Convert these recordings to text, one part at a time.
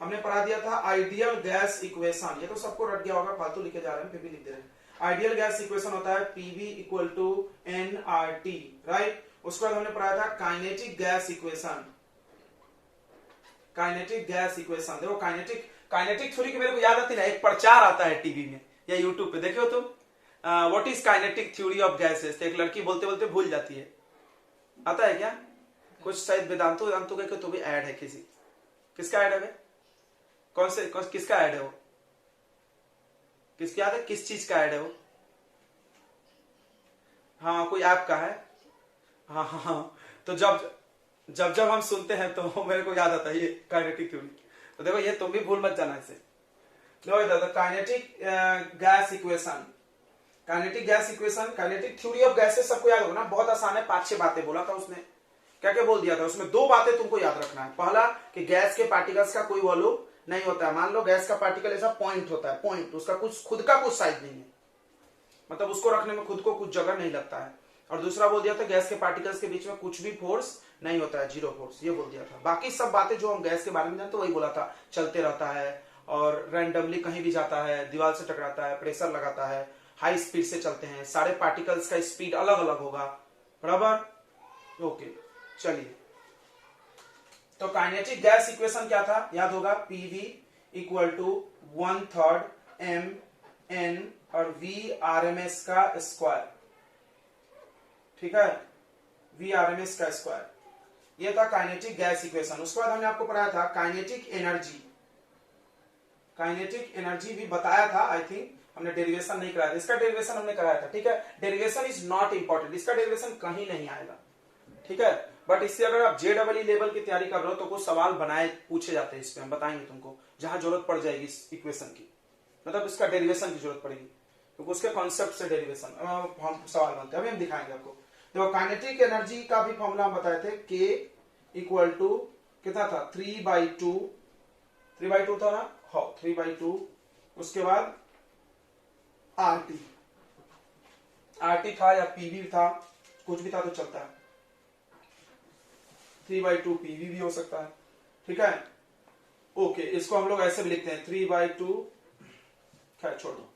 हमने पढ़ा दिया था आइडियल गैस इक्वेशन, ये तो सबको रट गया होगा, फालतू लिखे जा रहे हैं फिर भी लिख दे रहे हैं। आइडियल गैस इक्वेशन होता है PV equal to nRT, right. उसके बाद हमने पढ़ा था kinetic gas equation, kinetic gas equation. देखो काइनेटिक थ्योरी की मेरे को याद आती है ना, एक प्रचार आता है टीवी में या यूट्यूब पे, देखो तुम, what is kinetic theory of gases, एक लड़की बोलते बोलते भूल जाती है, आता है क्या कुछ, शायद वेदांतो वेदांतो का तो भी ऐड है, किसका ऐड है, किसका ऐड है वो, किसकी याद है, किस चीज का ऐड है वो, हाँ कोई ऐप का है, हाँ हाँ हाँ। तो जब हम सुनते हैं तो मेरे को याद आता है ये काइनेटिक थ्योरी। तो देखो ये तुम भी भूल मत जाना इसे। लो इधर kinetic gas equation, kinetic gas equation, kinetic theory of gases सबको याद होगा ना, बहुत आसान है, 5-6 बातें बोला था उसने, क्या क्या बोल दिया था उसमें, 2 बातें तुमको याद रखना है। पहला कि गैस के पार्टिकल्स का कोई वॉल्यूम नहीं होता है, मान लो गैस का पार्टिकल ऐसा पॉइंट होता है, पॉइंट, उसका कुछ खुद का कुछ साइज नहीं है, मतलब उसको रखने में खुद को कुछ जगह नहीं लगता है। और दूसरा बोल दिया था गैस के पार्टिकल्स के बीच में कुछ भी फोर्स नहीं होता है, 0 फोर्स, ये बोल दिया था। बाकी सब बातें जो हम गैस के बारे में जानते वही बोला था, चलते रहता है और रैंडमली कहीं भी जाता है, दीवार से टकराता है, प्रेशर लगाता है, हाई स्पीड से चलते हैं, सारे पार्टिकल्स का स्पीड अलग अलग होगा, बराबर। ओके चलिए, तो काइनेटिक गैस इक्वेशन क्या था, याद होगा, PV equal to 1/3 m n और वी आरएमएस का स्क्वायर, ठीक है, वी आरएमएस का स्क्वायर, ये था काइनेटिक गैस इक्वेशन। उसके बाद हमने आपको पढ़ाया था काइनेटिक एनर्जी, काइनेटिक एनर्जी भी बताया था, आई थिंक हमने डेरिवेशन नहीं कराया था, इसका डेरिवेशन हमने कराया था, ठीक है। डेरिवेशन इज नॉट इंपॉर्टेंट, इसका डेरिवेशन कहीं नहीं आएगा, ठीक है, बट इससे अगर आप जेडबलई लेवल की तैयारी कर रहे हो तो कुछ सवाल बनाए पूछे जाते हैं, इस पे हम बताएंगे तुमको, जहां जरूरत पड़ जाएगी इस इक्वेशन की, मतलब इसका डेरिवेशन की जरूरत पड़ेगी, क्योंकि उसके कॉन्सेप्ट से डेरिवेशन हम सवाल बनते हैं, अभी हम दिखाएंगे आपको। देखो काइनेटिक एनर्जी का भी फॉर्मूला हम बताए थे, K इक्वल टू कितना था, 3/2 था ना, हाँ 3/2, उसके बाद RT था या PV था, कुछ भी था तो चलता है, 3/2 PV भी हो सकता है, ठीक है। ओके, इसको हम लोग ऐसे भी लिखते हैं 3/2, खैर छोड़ दो।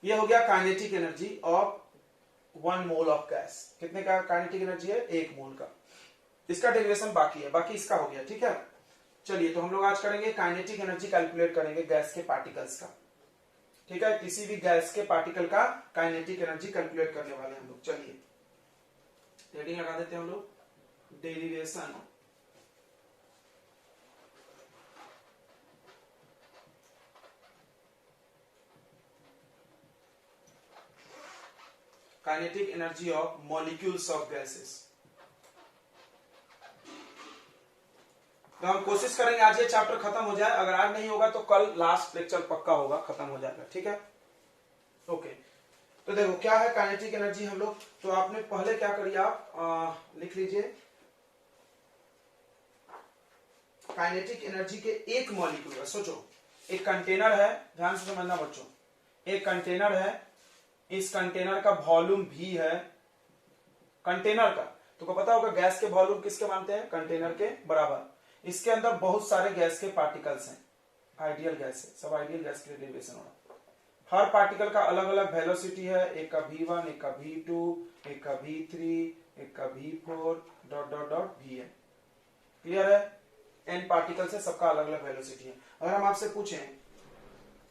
ये हो गया kinetic energy of 1 mole of gas, कितने का काइनेटिक एनर्जी है, 1 मोल का, इसका डेरिवेशन बाकी है, बाकी इसका हो गया, ठीक है। चलिए तो हम लोग आज करेंगे काइनेटिक एनर्जी कैलकुलेट करेंगे गैस के पार्टिकल्स का, ठीक है, किसी भी गैस के पार्टिकल का काइनेटिक एनर्जी कैलकुलेट करने वाले हम लोग। चलिए हेडिंग लगा देते हैं हम लोग, derivation kinetic energy of molecules of gases. तो हम कोशिश करेंगे आज ये चैप्टर खत्म हो जाए, अगर आज नहीं होगा तो कल लास्ट लेक्चर पक्का होगा, खत्म हो जाएगा, ठीक है। ओके, तो देखो क्या है काइनेटिक एनर्जी हम लोग, तो आपने पहले क्या करिए, आप लिख लीजिए काइनेटिक एनर्जी के एक मॉलिक्यूल का, सोचो एक कंटेनर है, ध्यान से समझना बच्चों, एक कंटेनर है, इस कंटेनर का वॉल्यूम भी है, कंटेनर का, तो पता होगा गैस के वॉल्यूम किसके मानते हैं, कंटेनर के बराबर, इसके अंदर बहुत सारे गैस के पार्टिकल्स हैं, आइडियल गैस है, सब आइडियल गैस के डेरिवेशन हो रहा, हर पार्टिकल का अलग अलग वेलोसिटी है, एक का v1, एक का v2, एक का v3, एक का v4 dot dot dot vn, clear है, n पार्टिकल से सबका अलग अलग वेलोसिटी है। अगर हम आपसे पूछें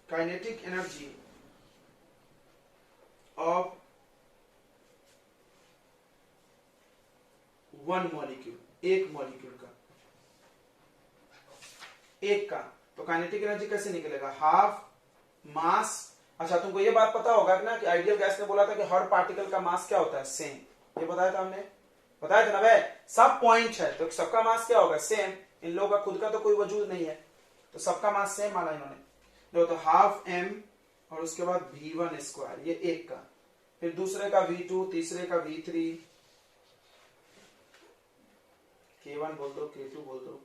काइनेटिक एनर्जी ऑफ 1 मॉलिक्यूल, एक मॉलिक्यूल का, एक का, तो काइनेटिक एनर्जी कैसे निकलेगा, हाफ मास, अच्छा तुमको ये बात पता होगा ना कि आइडियल गैस ने बोला था कि हर पार्टिकल का मास क्या होता है, सेम, ये बताया था हमने, बताया था ना भाई, सब पॉइंट है तो सबका मास क्या होगा, सेम, इन लोगों का खुद का तो कोई वजूद नहीं है, तो सबका मास सेम माना इन्होंने, तो हाफ m और उसके बाद v1 स्क्वायर, ये एक का, फिर दूसरे का v2, तीसरे का v3, k1 बोल दो, k2 बोल दो,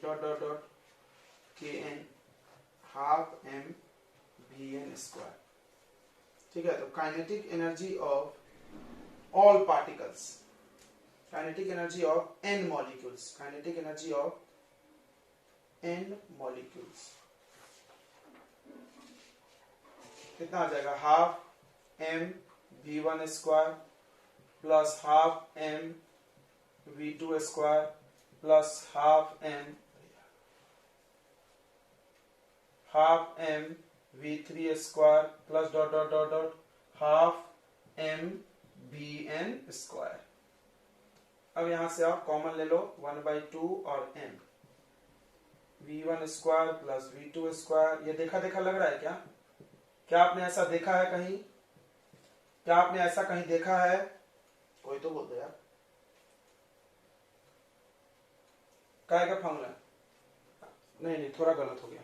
dot dot dot kn, half m vn square, ठीक है। तो kinetic energy of all particles, kinetic energy of n molecules, kinetic energy of n molecules, कितना आ जाएगा half m v1 square plus half m v2 square plus half m v3 square plus dot dot dot dot half m vn square. अब यहां से आप common ले लो 1/2 और m v1 square plus v2 square. ये देखा देखा लग रहा है क्या? क्या आपने ऐसा देखा है कहीं? क्या आपने ऐसा कहीं देखा है? कोई तो बोल दो यार। काय का फॉर्मूला? नहीं थोड़ा गलत हो गया।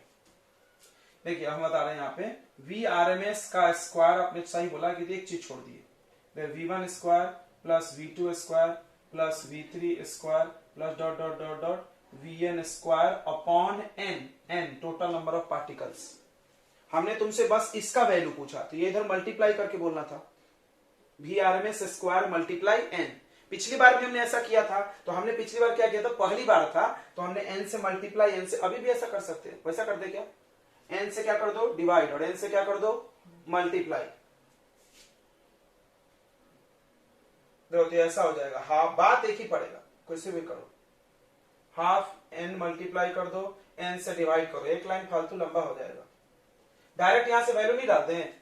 देखिए हम बता रहे हैं यहाँ पे Vrms का स्क्वायर आपने सही बोला कि एक चीज छोड़ दिए, v1 square plus v2 square plus v3 square plus dot dot dot dot vn square upon n total number of particles. हमने तुमसे बस इसका वैल्यू पूछा तो ये इधर मल्टीप्लाई करके बोलना था, Vrms स्क्वायर मल्टीप्लाई n। पिछली बार भी हमने ऐसा किया था, तो हमने पिछली बार क्या किया था, पहली बार था तो हमने n से मल्टीप्लाई n से, अभी भी ऐसा कर सकते हैं, वैसा कर दे क्या, n से क्या कर दो डिवाइड और n से क्या कर दो मल्टीप्लाई। देखो तो ऐसा हो जाएगा, हाफ बात एक ही पड़ेगा, कैसे भी करो, हाफ n मल्टीप्लाई कर दो n से डिवाइड करो, एक लाइन फालतू लंबा हो जाएगा। डायरेक्ट यहां से वैल्यू नहीं डालते हैं,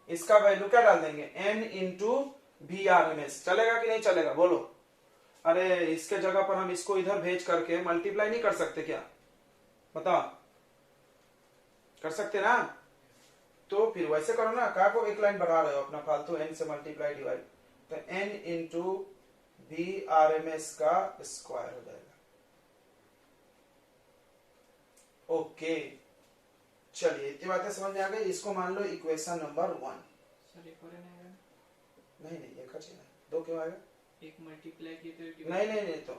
इसका वैल्यू क्या डाल देंगे n इंटू Vrms। चलेगा कि नहीं चलेगा बोलो? अरे इसके जगह पर हम इसको इधर भेज करके मल्टीप्लाई नहीं कर सकते क्या? बताओ, कर सकते ना? तो फिर वैसे करो ना, क्या को एक लाइन बढ़ा रहे हो अपना फालतू, n से मल्टीप्लाई डिवाइड, तो n इंटू Vrms का स्क्वायर हो जाएगा। ओके चलिए इतनी बातें समझ में आ गई। इसको मान लो इक्वेशन नंबर 1। नहीं एक चाहिए, दो क्यों आएगा? एक मल्टीप्लाई किए तो नहीं तो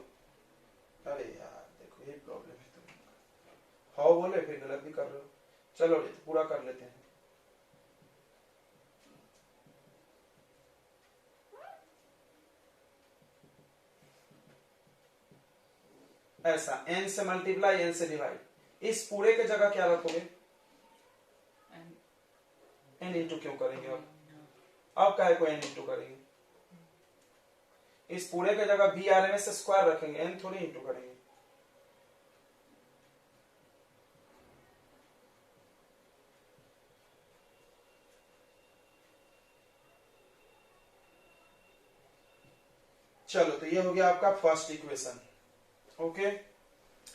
अरे यार देखो ये प्रॉब्लम है, तुम हाउ बोले फिर गलत भी कर रहे हो। चलो पूरा कर लेते हैं। ऐसा n से मल्टीप्लाई n से डिवाइड, इस पूरे के जगह क्या रखोगे? n इंटू क्यों करेंगे? अब क्या है को n इंटू करेंगे, इस पूरे के जगह Vrms स्क्वायर रखेंगे, n थोड़ी इंटू करेंगे। चलो तो ये हो गया आपका फर्स्ट इक्वेशन। ओके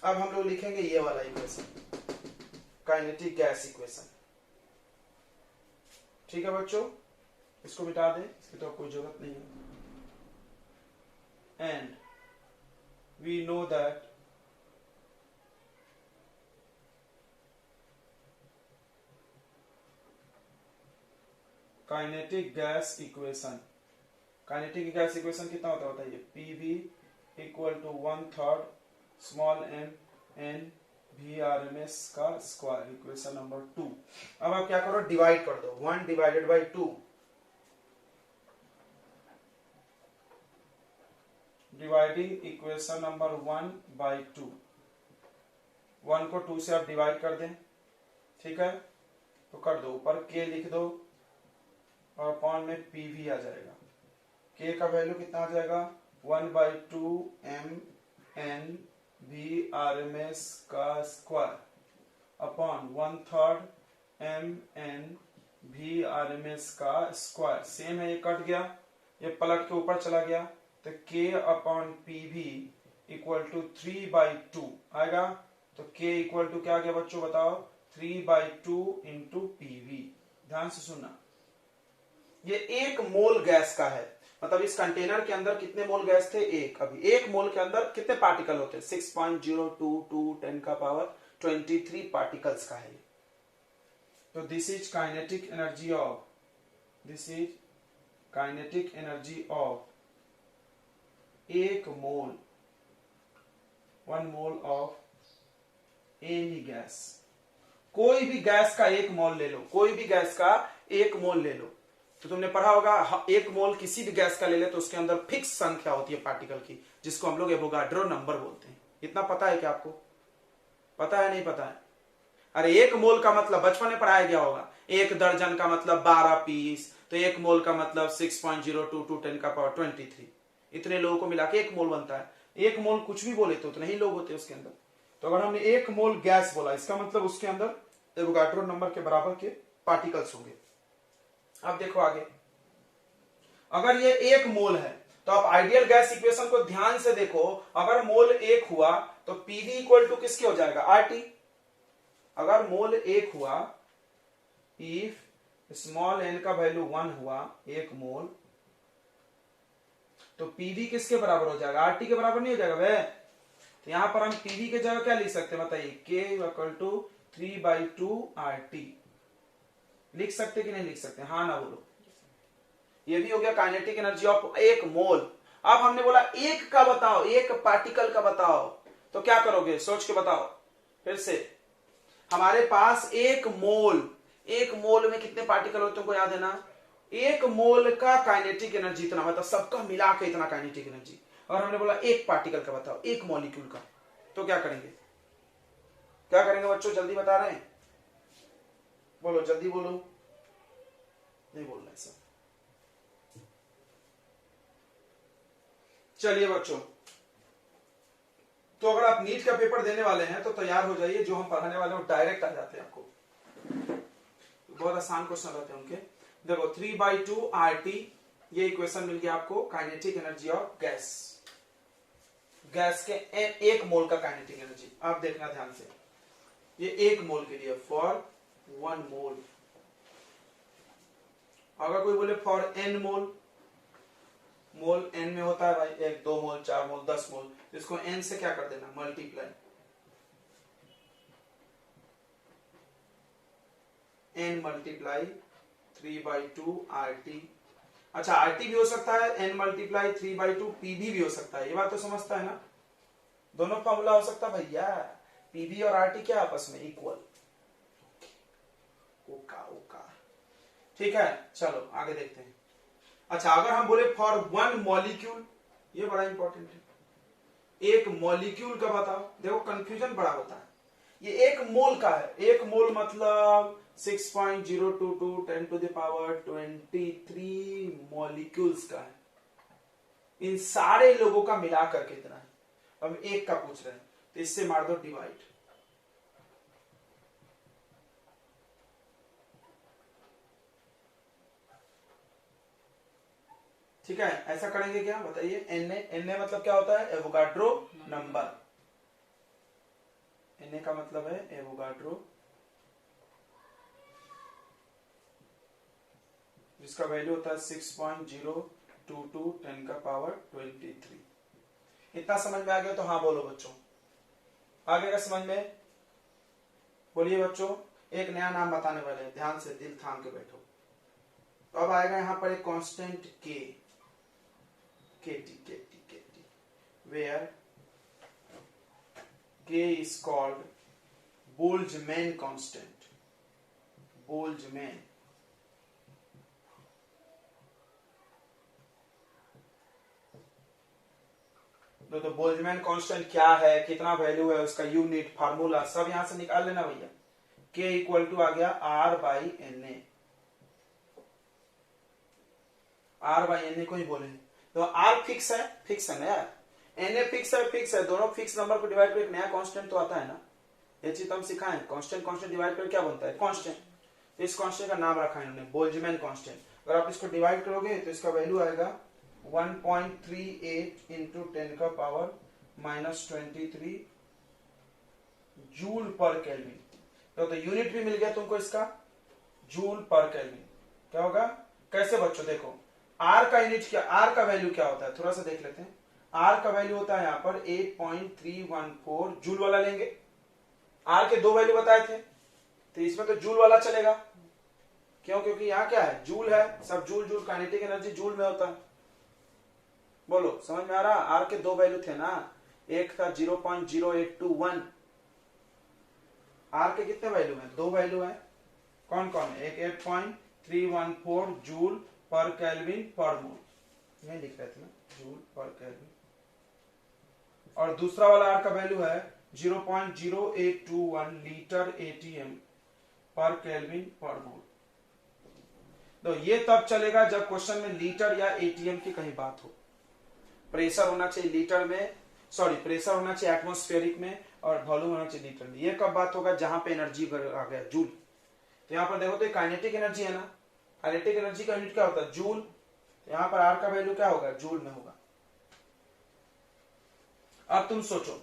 अब हम लोग लिखेंगे ये वाला इक्वेशन, काइनेटिक गैस इक्वेशन। ठीक है बच्चों, इसको मिटा दें, इसकी तो कोई जरूरत नहीं है। And we know that kinetic gas equation, kinetic gas equation कितना होता है बताइए? PV equal to 1/3 small m n Vrms का स्क्वायर, इक्वेशन नंबर 2। अब आप क्या करो, डिवाइड कर दो, 1 divided by 2, dividing equation number 1/2। 1 को 2 से आप डिवाइड कर दें, ठीक है? तो कर दो, ऊपर k लिख दो और अपॉन में PV आ जाएगा। k का वैल्यू कितना आ जाएगा? 1/2 m n Vrms का square upon 1/3 m n Vrms का स्क्वायर। सेम है, ये कट गया, ये पलट के ऊपर चला गया, तो k upon PV equal to 3/2 आएगा। तो k इक्वल टू क्या आ गया बच्चों बताओ? 3/2 इंटू PV। ध्यान से सुनना, ये 1 मोल गैस का है, मतलब इस कंटेनर के अंदर कितने मोल गैस थे? 1। अभी 1 मोल के अंदर कितने पार्टिकल होते हैं? 6.022 10 का पावर 23 पार्टिकल्स का है। तो this is kinetic energy of, this is kinetic energy of 1 mole, 1 mole of any gas. कोई भी गैस का 1 मोल ले लो, कोई भी गैस का 1 मोल ले लो, तो तुमने पढ़ा होगा 1 मोल किसी भी गैस का ले ले तो उसके अंदर फिक्स संख्या होती है पार्टिकल की, जिसको हम लोग एवोगाड्रो नंबर बोलते हैं। इतना पता है क्या आपको? पता है नहीं पता है? अरे 1 मोल का मतलब बचपन में पढ़ाया गया होगा, 1 दर्जन का मतलब 12 पीस, तो 1 मोल का मतलब 6.022 10 का पावर 23। इतने लोगों को मिला के 1 मोल बनता है। 1 मोल कुछ भी बोले तो उतने ही लोग होते हैं उसके अंदर। तो अगर हमने 1 मोल गैस बोला, इसका मतलब उसके अंदर एवोगाड्रो नंबर के बराबर के पार्टिकल्स होंगे। अब देखो आगे, अगर ये 1 मोल है तो आप आइडियल गैस इक्वेशन को ध्यान से देखो। अगर मोल 1 हुआ तो पीवी इक्वल टू किसके हो जाएगा? आरटी। अगर मोल 1 हुआ, इफ स्मॉल एन का वैल्यू 1 हुआ 1 मोल, तो पीवी किसके बराबर हो जाएगा? आरटी के बराबर नहीं हो जाएगा वे? तो यहां पर हम पीवी के जगह क्या लिख सकते हैं बताइए? के इक्वल टू 3/2 आरटी लिख सकते कि नहीं लिख सकते? हाँ ना बोलो। ये भी हो गया काइनेटिक एनर्जी ऑफ 1 मोल। अब हमने बोला 1 का बताओ, 1 पार्टिकल का बताओ, तो क्या करोगे? सोच के बताओ फिर से। हमारे पास 1 मोल में कितने पार्टिकल होते हैं तुमको याद है ना? 1 मोल का काइनेटिक एनर्जी इतना, मतलब सबका मिला के इतना काइनेटिक एनर्जी। और हमने बोला 1 पार्टिकल का बताओ, 1 मॉलिक्यूल का, तो क्या करेंगे? क्या करेंगे बच्चों? जल्दी बता रहे हैं? बोलो जल्दी बोलो। नहीं बोलना है सब। चलिए बच्चों, तो अगर आप नीट का पेपर देने वाले हैं तो तैयार हो जाइए। जो हम पढ़ाने वाले हैं वो डायरेक्ट आ जाते हैं आपको, बहुत आसान क्वेश्चन रहते हैं उनके। देखो 3/2 आरटी, ये इक्वेशन मिल गया आपको kinetic energy of gas. Gas के 1 मोल का काइनेटिक एनर्जी आप देखना ध्यान से। ये 1 मोल के लिए, फॉर 1 मोल। अगर कोई बोले for n mole, mole n में होता है भाई 1 2 मोल 4 मोल 10 मोल, इसको n से क्या कर देना? मल्टीप्लाई। n multiply 3/2 RT। अच्छा RT भी हो सकता है, n मल्टीप्लाई 3/2 PV भी हो सकता है। ये बात तो समझता है ना? दोनों फॉर्मूला हो सकता है भैया। PV और RT क्या आपस में? इक्वल। ओका ओका, ठीक है। चलो आगे देखते हैं। अच्छा अगर हम बोले फॉर 1 मॉलिक्यूल, ये बड़ा इंपॉर्टेंट है। 1 मॉलिक्यूल का बताओ। देखो कंफ्यूजन बड़ा होता है। ये 1 मोल का है, 1 मोल मतलब 6.022 10 to the power 23 मॉलिक्यूल्स का है। इन सारे लोगों का मिलाकर कितना है? अब 1 का पूछ रहे हैं तो इससे मार दो डिवाइड। ठीक है, ऐसा करेंगे क्या बताइए? Na मतलब क्या होता है? Avogadro number. Na का मतलब है एवोगाड्रो, जिसका वैल्यू होता है 6.022 10 का पावर 23। इतना समझ में आ गया तो हाँ बोलो बच्चों। आगे का समझ में बोलिए बच्चों। एक नया नाम बताने वाले हैं, ध्यान से दिल थाम के बैठो। तो अब आएगा यहां पर एक कांस्टेंट के, KT, where K is called Boltzmann constant. Boltzmann. तो बोल्ट्जमैन कांस्टेंट क्या है, कितना वैल्यू है, उसका यूनिट, फार्मूला सब यहां से निकाल लेना भैया। K इक्वल टू आ गया R/Na। R/Na को ही बोले तो R फिक्स है ना यार, Na फिक्स है, दोनों फिक्स नंबर को डिवाइड कर एक नया कांस्टेंट तो आता है ना। ये चीज हम सिखाएं, कांस्टेंट डिवाइड कर क्या बनता है? कांस्टेंट। तो इस कांस्टेंट का नाम रखा है इन्होंने बोल्ट्जमैन कांस्टेंट। अगर आप इसको डिवाइड करोगे तो इसका वैल्यू आएगा 1.38 इंटू 10 का पावर -23 जूल पर केल्विन। तो यूनिट भी मिल गया तुमको इसका, जूल पर केल्विन। क्या होगा? कैसे बच्चों? देखो आर का यूनिट क्या, आर का वैल्यू क्या होता है थोड़ा सा देख लेते हैं। आर का वैल्यू होता है यहाँ पर 8.314 जूल वाला लेंगे। आर के 2 वैल्यू बताए थे तो इसमें तो जूल वाला चलेगा। क्यों? क्योंकि यहाँ क्या है? जूल है, सब जूल काइनेटिक एनर्जी जूल में होता है। बोलो समझ में आ रहा? आर के 2 वैल्यू थे ना, एक था 0.0821। आर के कितने वैल्यू हैं? 2 वैल्यू है। कौन कौन है? एक 8.314 जूल पर केल्विन पर मोल, नहीं लिख रहे थे ना, जूल पर केल्विन। और दूसरा वाला आर का वैल्यू है 0.0821 लीटर एटीएम पर केल्विन पर मोल। तो ये तब चलेगा जब क्वेश्चन में लीटर या एटीएम की कहीं बात हो। प्रेशर होना चाहिए लीटर में, सॉरी प्रेशर होना चाहिए एटमॉस्फेरिक में और वॉल्यूम होना चाहिए लीटर में। ये कब बात होगा, जहां पे एनर्जी आ गया जूल। तो यहां पर देखो तो काइनेटिक एनर्जी है ना, काइनेटिक एनर्जी का यूनिट क्या होता है, जूल। तो यहां पर आर का वैल्यू क्या होगा, जूल में होगा। अब तुम सोचो,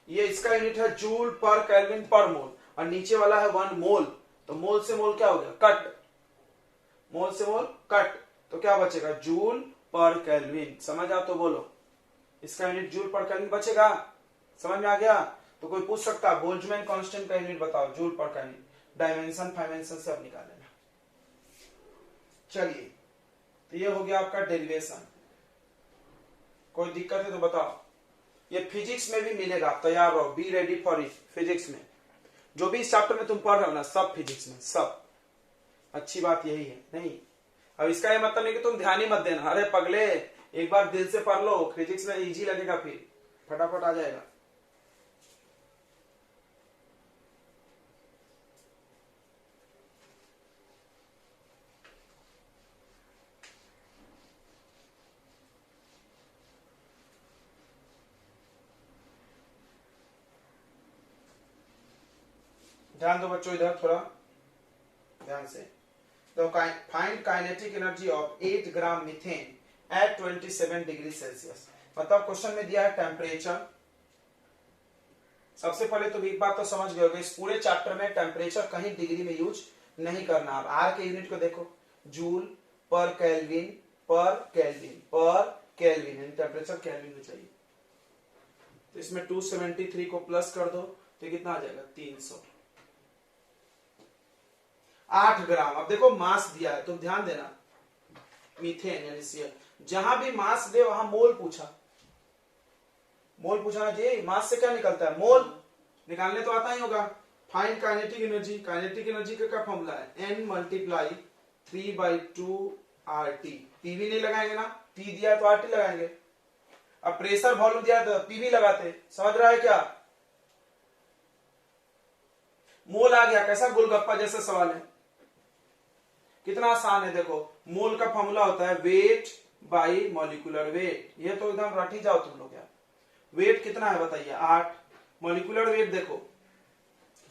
ये इसका यूनिट है जूल पर केल्विन पर मोल और नीचे वाला है 1 मोल। तो मोल से मोल क्या हो गया, कट, मोल से मोल कट। तो क्या बचेगा, जूल पर केल्विन। समझ आ तो बोलो, इसका यूनिट जूल पर केल्विन बचेगा। समझ में आ गया। तो कोई पूछ सकता है बोल्ट्जमैन कांस्टेंट का यूनिट बताओ, जूल पर केल्विन। डायमेंशन फाइमेंशन से अब निकाल लेना। चलिए, तो ये हो गया आपका डेरिवेशन। कोई दिक्कत है तो बताओ। ये फिजिक्स में भी मिलेगा, तैयार रहो, be ready for it. Physics में जो भी इस चैप्टर में तुम पढ़ रहे हो ना, सब फिजिक्स में, सब। अच्छी बात यही है। नहीं, अब इसका ये मतलब नहीं कि तुम ध्यान ही मत देना। अरे पगले, एक बार दिल से पढ़ लो, फिजिक्स में इजी लगेगा, फिर फटाफट आ जाएगा। ध्यान दो बच्चों, इधर थोड़ा ध्यान से। तो find kinetic energy of 8 gram methane at 27 degree Celsius. मतलब क्वेश्चन में दिया है टेम्परेचर। सबसे पहले तो एक बात तो समझ गए होगे, इस पूरे चैप्टर में टेम्परेचर कहीं डिग्री में यूज नहीं करना। अब आर के यूनिट को देखो, जूल पर केल्विन पर केल्विन पर केल्विन, टेम्परेचर केल्विन में चाहिए। तो इसमें 273 को प्लस कर दो तो कितना आ जाएगा, 300। 8 ग्राम। अब देखो मास दिया है, तुम ध्यान देना, मीथेन यानी सीएल, जहां भी मास दे वहां मोल पूछा, मोल पूछना चाहिए। मास से क्या निकलता है, मोल। निकालने तो आता ही होगा। Find kinetic energy, kinetic energy का क्या फॉर्मूला है, n मल्टीप्लाई 3/2 RT। पीवी नहीं लगाएंगे ना, P दिया तो RT लगाएंगे। अब प्रेशर वॉल्यूम दिया तो पीवी लगाते। समझ रहा है क्या, मोल आ गया। कैसा गोलगप्पा जैसा सवाल है, कितना आसान है। देखो, मोल का फॉर्मूला होता है वेट बाई मॉलिक्यूलर वेट। ये तो एकदम रट ही जाओ तुम लोग यार। वेट कितना है बताइए, 8। मॉलिक्यूलर वेट देखो,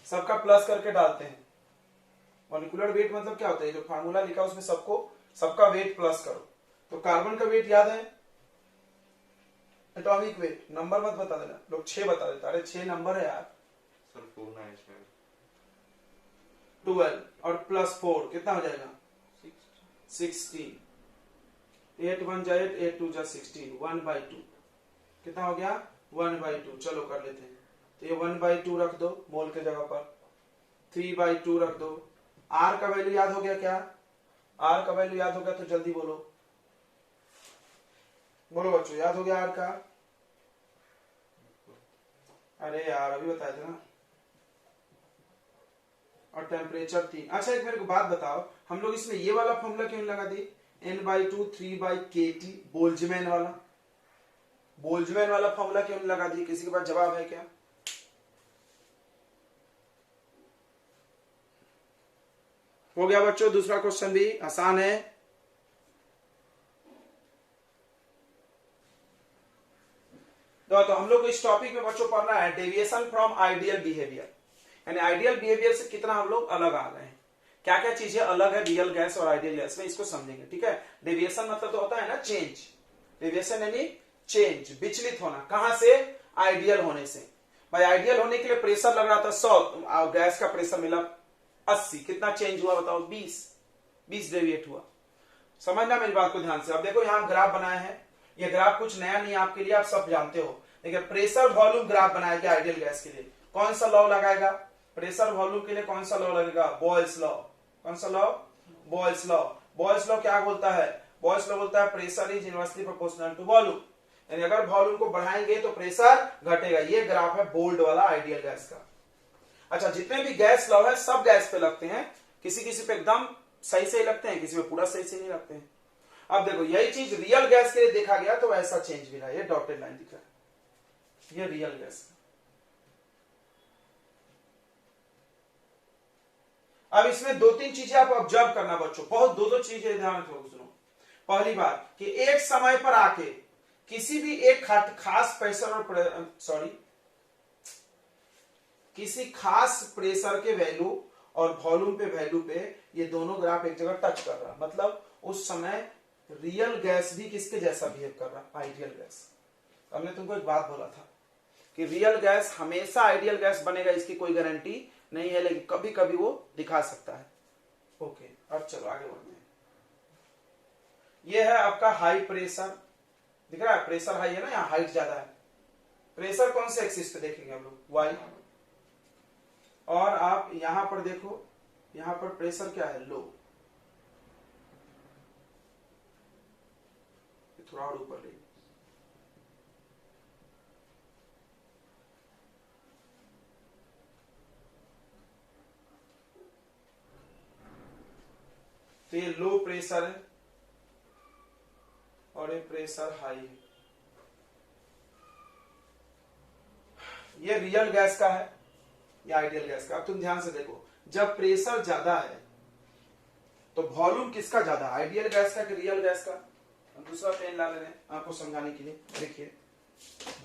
सबका प्लस करके डालते हैं। मॉलिक्यूलर वेट मतलब क्या होता है, जो फार्मूला लिखा उसमें सबका वेट प्लस करो। तो कार्बन का वेट याद है, एटॉमिक वेट। नंबर मत बता देना, लोग 6 बता देता। अरे 6 नंबर है यार सर, 4 है इसमें। 12 और प्लस 4 कितना हो जाएगा, 16। 8 1 जा 8, 8 2 जा 16, 1/2 कितना हो गया, 1/2। चलो कर लेते हैं। तो ये 1/2 रख दो मोल के जगह पर, 3/2 रख दो। आर का वैल्यू याद हो गया क्या, आर का वैल्यू याद हो गया तो जल्दी बोलो, बोलो बच्चों, याद हो गया आर का। अरे यार अभी बताए थे ना। और टेम्परेचर 3। अच्छा एक मेरे को बात बताओ, हम लोग इसमें ये वाला फॉर्मूला क्यों लगा दी, n/2 3/kT, बोल्ट्जमैन वाला, बोल्ट्जमैन वाला फॉर्मूला क्यों लगा दी, किसी के पास जवाब है क्या। हो गया बच्चों, दूसरा क्वेश्चन भी आसान है। तो हम लोग को इस टॉपिक में बच्चों पढ़ना है डेविएशन फ्रॉम आइडियल बिहेवियर, यानी आइडियल बिहेवियर से कितना हम लोग अलग आ गए हैं, क्या क्या चीजें अलग है रियल गैस और आइडियल गैस में, इसको समझेंगे। ठीक है, डेविएशन मतलब तो होता है ना चेंज, डेविएशन यानी चेंज, विचलित होना। कहां से, आइडियल होने से। भाई आइडियल होने के लिए प्रेशर लग रहा था 100, गैस का प्रेशर मिला 80, कितना चेंज हुआ बताओ, 20 डेविएट हुआ। समझना मेरी बात को ध्यान से। अब देखो यहाँ ग्राफ बनाया है, ये ग्राफ कुछ नया नहीं आपके लिए, आप सब जानते हो। देखिए प्रेशर वॉल्यूम ग्राफ बनाया गया आइडियल गैस के लिए। कौन सा लॉ लगाएगा प्रेशर वॉल्यूम के लिए, कौन सा लॉ लगेगा, बॉयल्स लॉ। कौन सा law, Boyle's law. Boyle's law क्या बोलता है, बॉयल्स लॉ बोलता है pressure is inversely proportional to volume, यानी अगर वॉल्यूम को बढ़ाएंगे तो प्रेशर घटेगा। ये ग्राफ है बोल्ड वाला आइडियल गैस का। अच्छा, जितने भी गैस लॉ है सब गैस पे लगते हैं, किसी किसी पे एकदम सही से लगते हैं, किसी पे पूरा सही से नहीं लगते हैं। अब देखो यही चीज रियल गैस के लिए देखा गया तो ऐसा चेंज मिला, ये डॉटेड लाइन दिख रहा है, ये रियल गैस। अब इसमें दो तीन चीजें आप ऑब्जर्व करना बच्चों, बहुत दो चीजें ध्यान रखो। सुनो, पहली बात कि एक समय पर आके किसी भी एक खास प्रेशर और किसी खास प्रेशर के वैल्यू और वॉल्यूम पे वैल्यू पे ये दोनों ग्राफ एक जगह टच कर रहा, मतलब उस समय रियल गैस भी किसके जैसा बिहेव कर रहा, आइडियल गैस। हमने तुमको एक बात बोला था कि रियल गैस हमेशा आइडियल गैस बनेगा, इसकी कोई गारंटी नहीं है, लेकिन कभी कभी वो दिखा सकता है। ओके, अब चलो आगे बढ़ते हैं। ये है आपका हाई प्रेशर, दिख रहा है प्रेशर हाई है ना, यहाँ हाइट ज्यादा है। प्रेशर कौन से एक्सिस पे देखेंगे हम लोग, वाई। और आप यहां पर देखो, यहां पर प्रेशर क्या है, लो। थोड़ा और ऊपर ले, तो ये लो प्रेशर है और ये प्रेशर हाई है। ये रियल गैस का है, ये आइडियल गैस का। अब तुम ध्यान से देखो, जब प्रेशर ज्यादा है तो वॉल्यूम किसका ज्यादा, आइडियल गैस का कि रियल गैस का। हम दूसरा पेन ला ले रहे हैं आपको समझाने के लिए। देखिए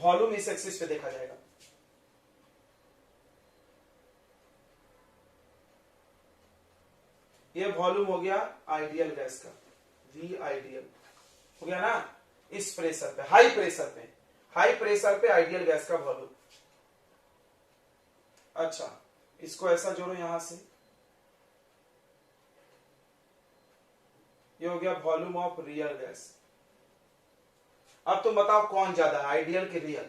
वॉल्यूम इस एक्सिस पे देखा जाएगा, ये वॉल्यूम हो गया आइडियल गैस का, वी आइडियल हो गया ना। इस प्रेशर पे, हाई प्रेशर पे आइडियल गैस का वॉल्यूम। अच्छा, इसको ऐसा जोड़ो यहां से, ये हो गया वॉल्यूम ऑफ रियल गैस। अब तुम बताओ कौन ज्यादा है, आइडियल के रियल।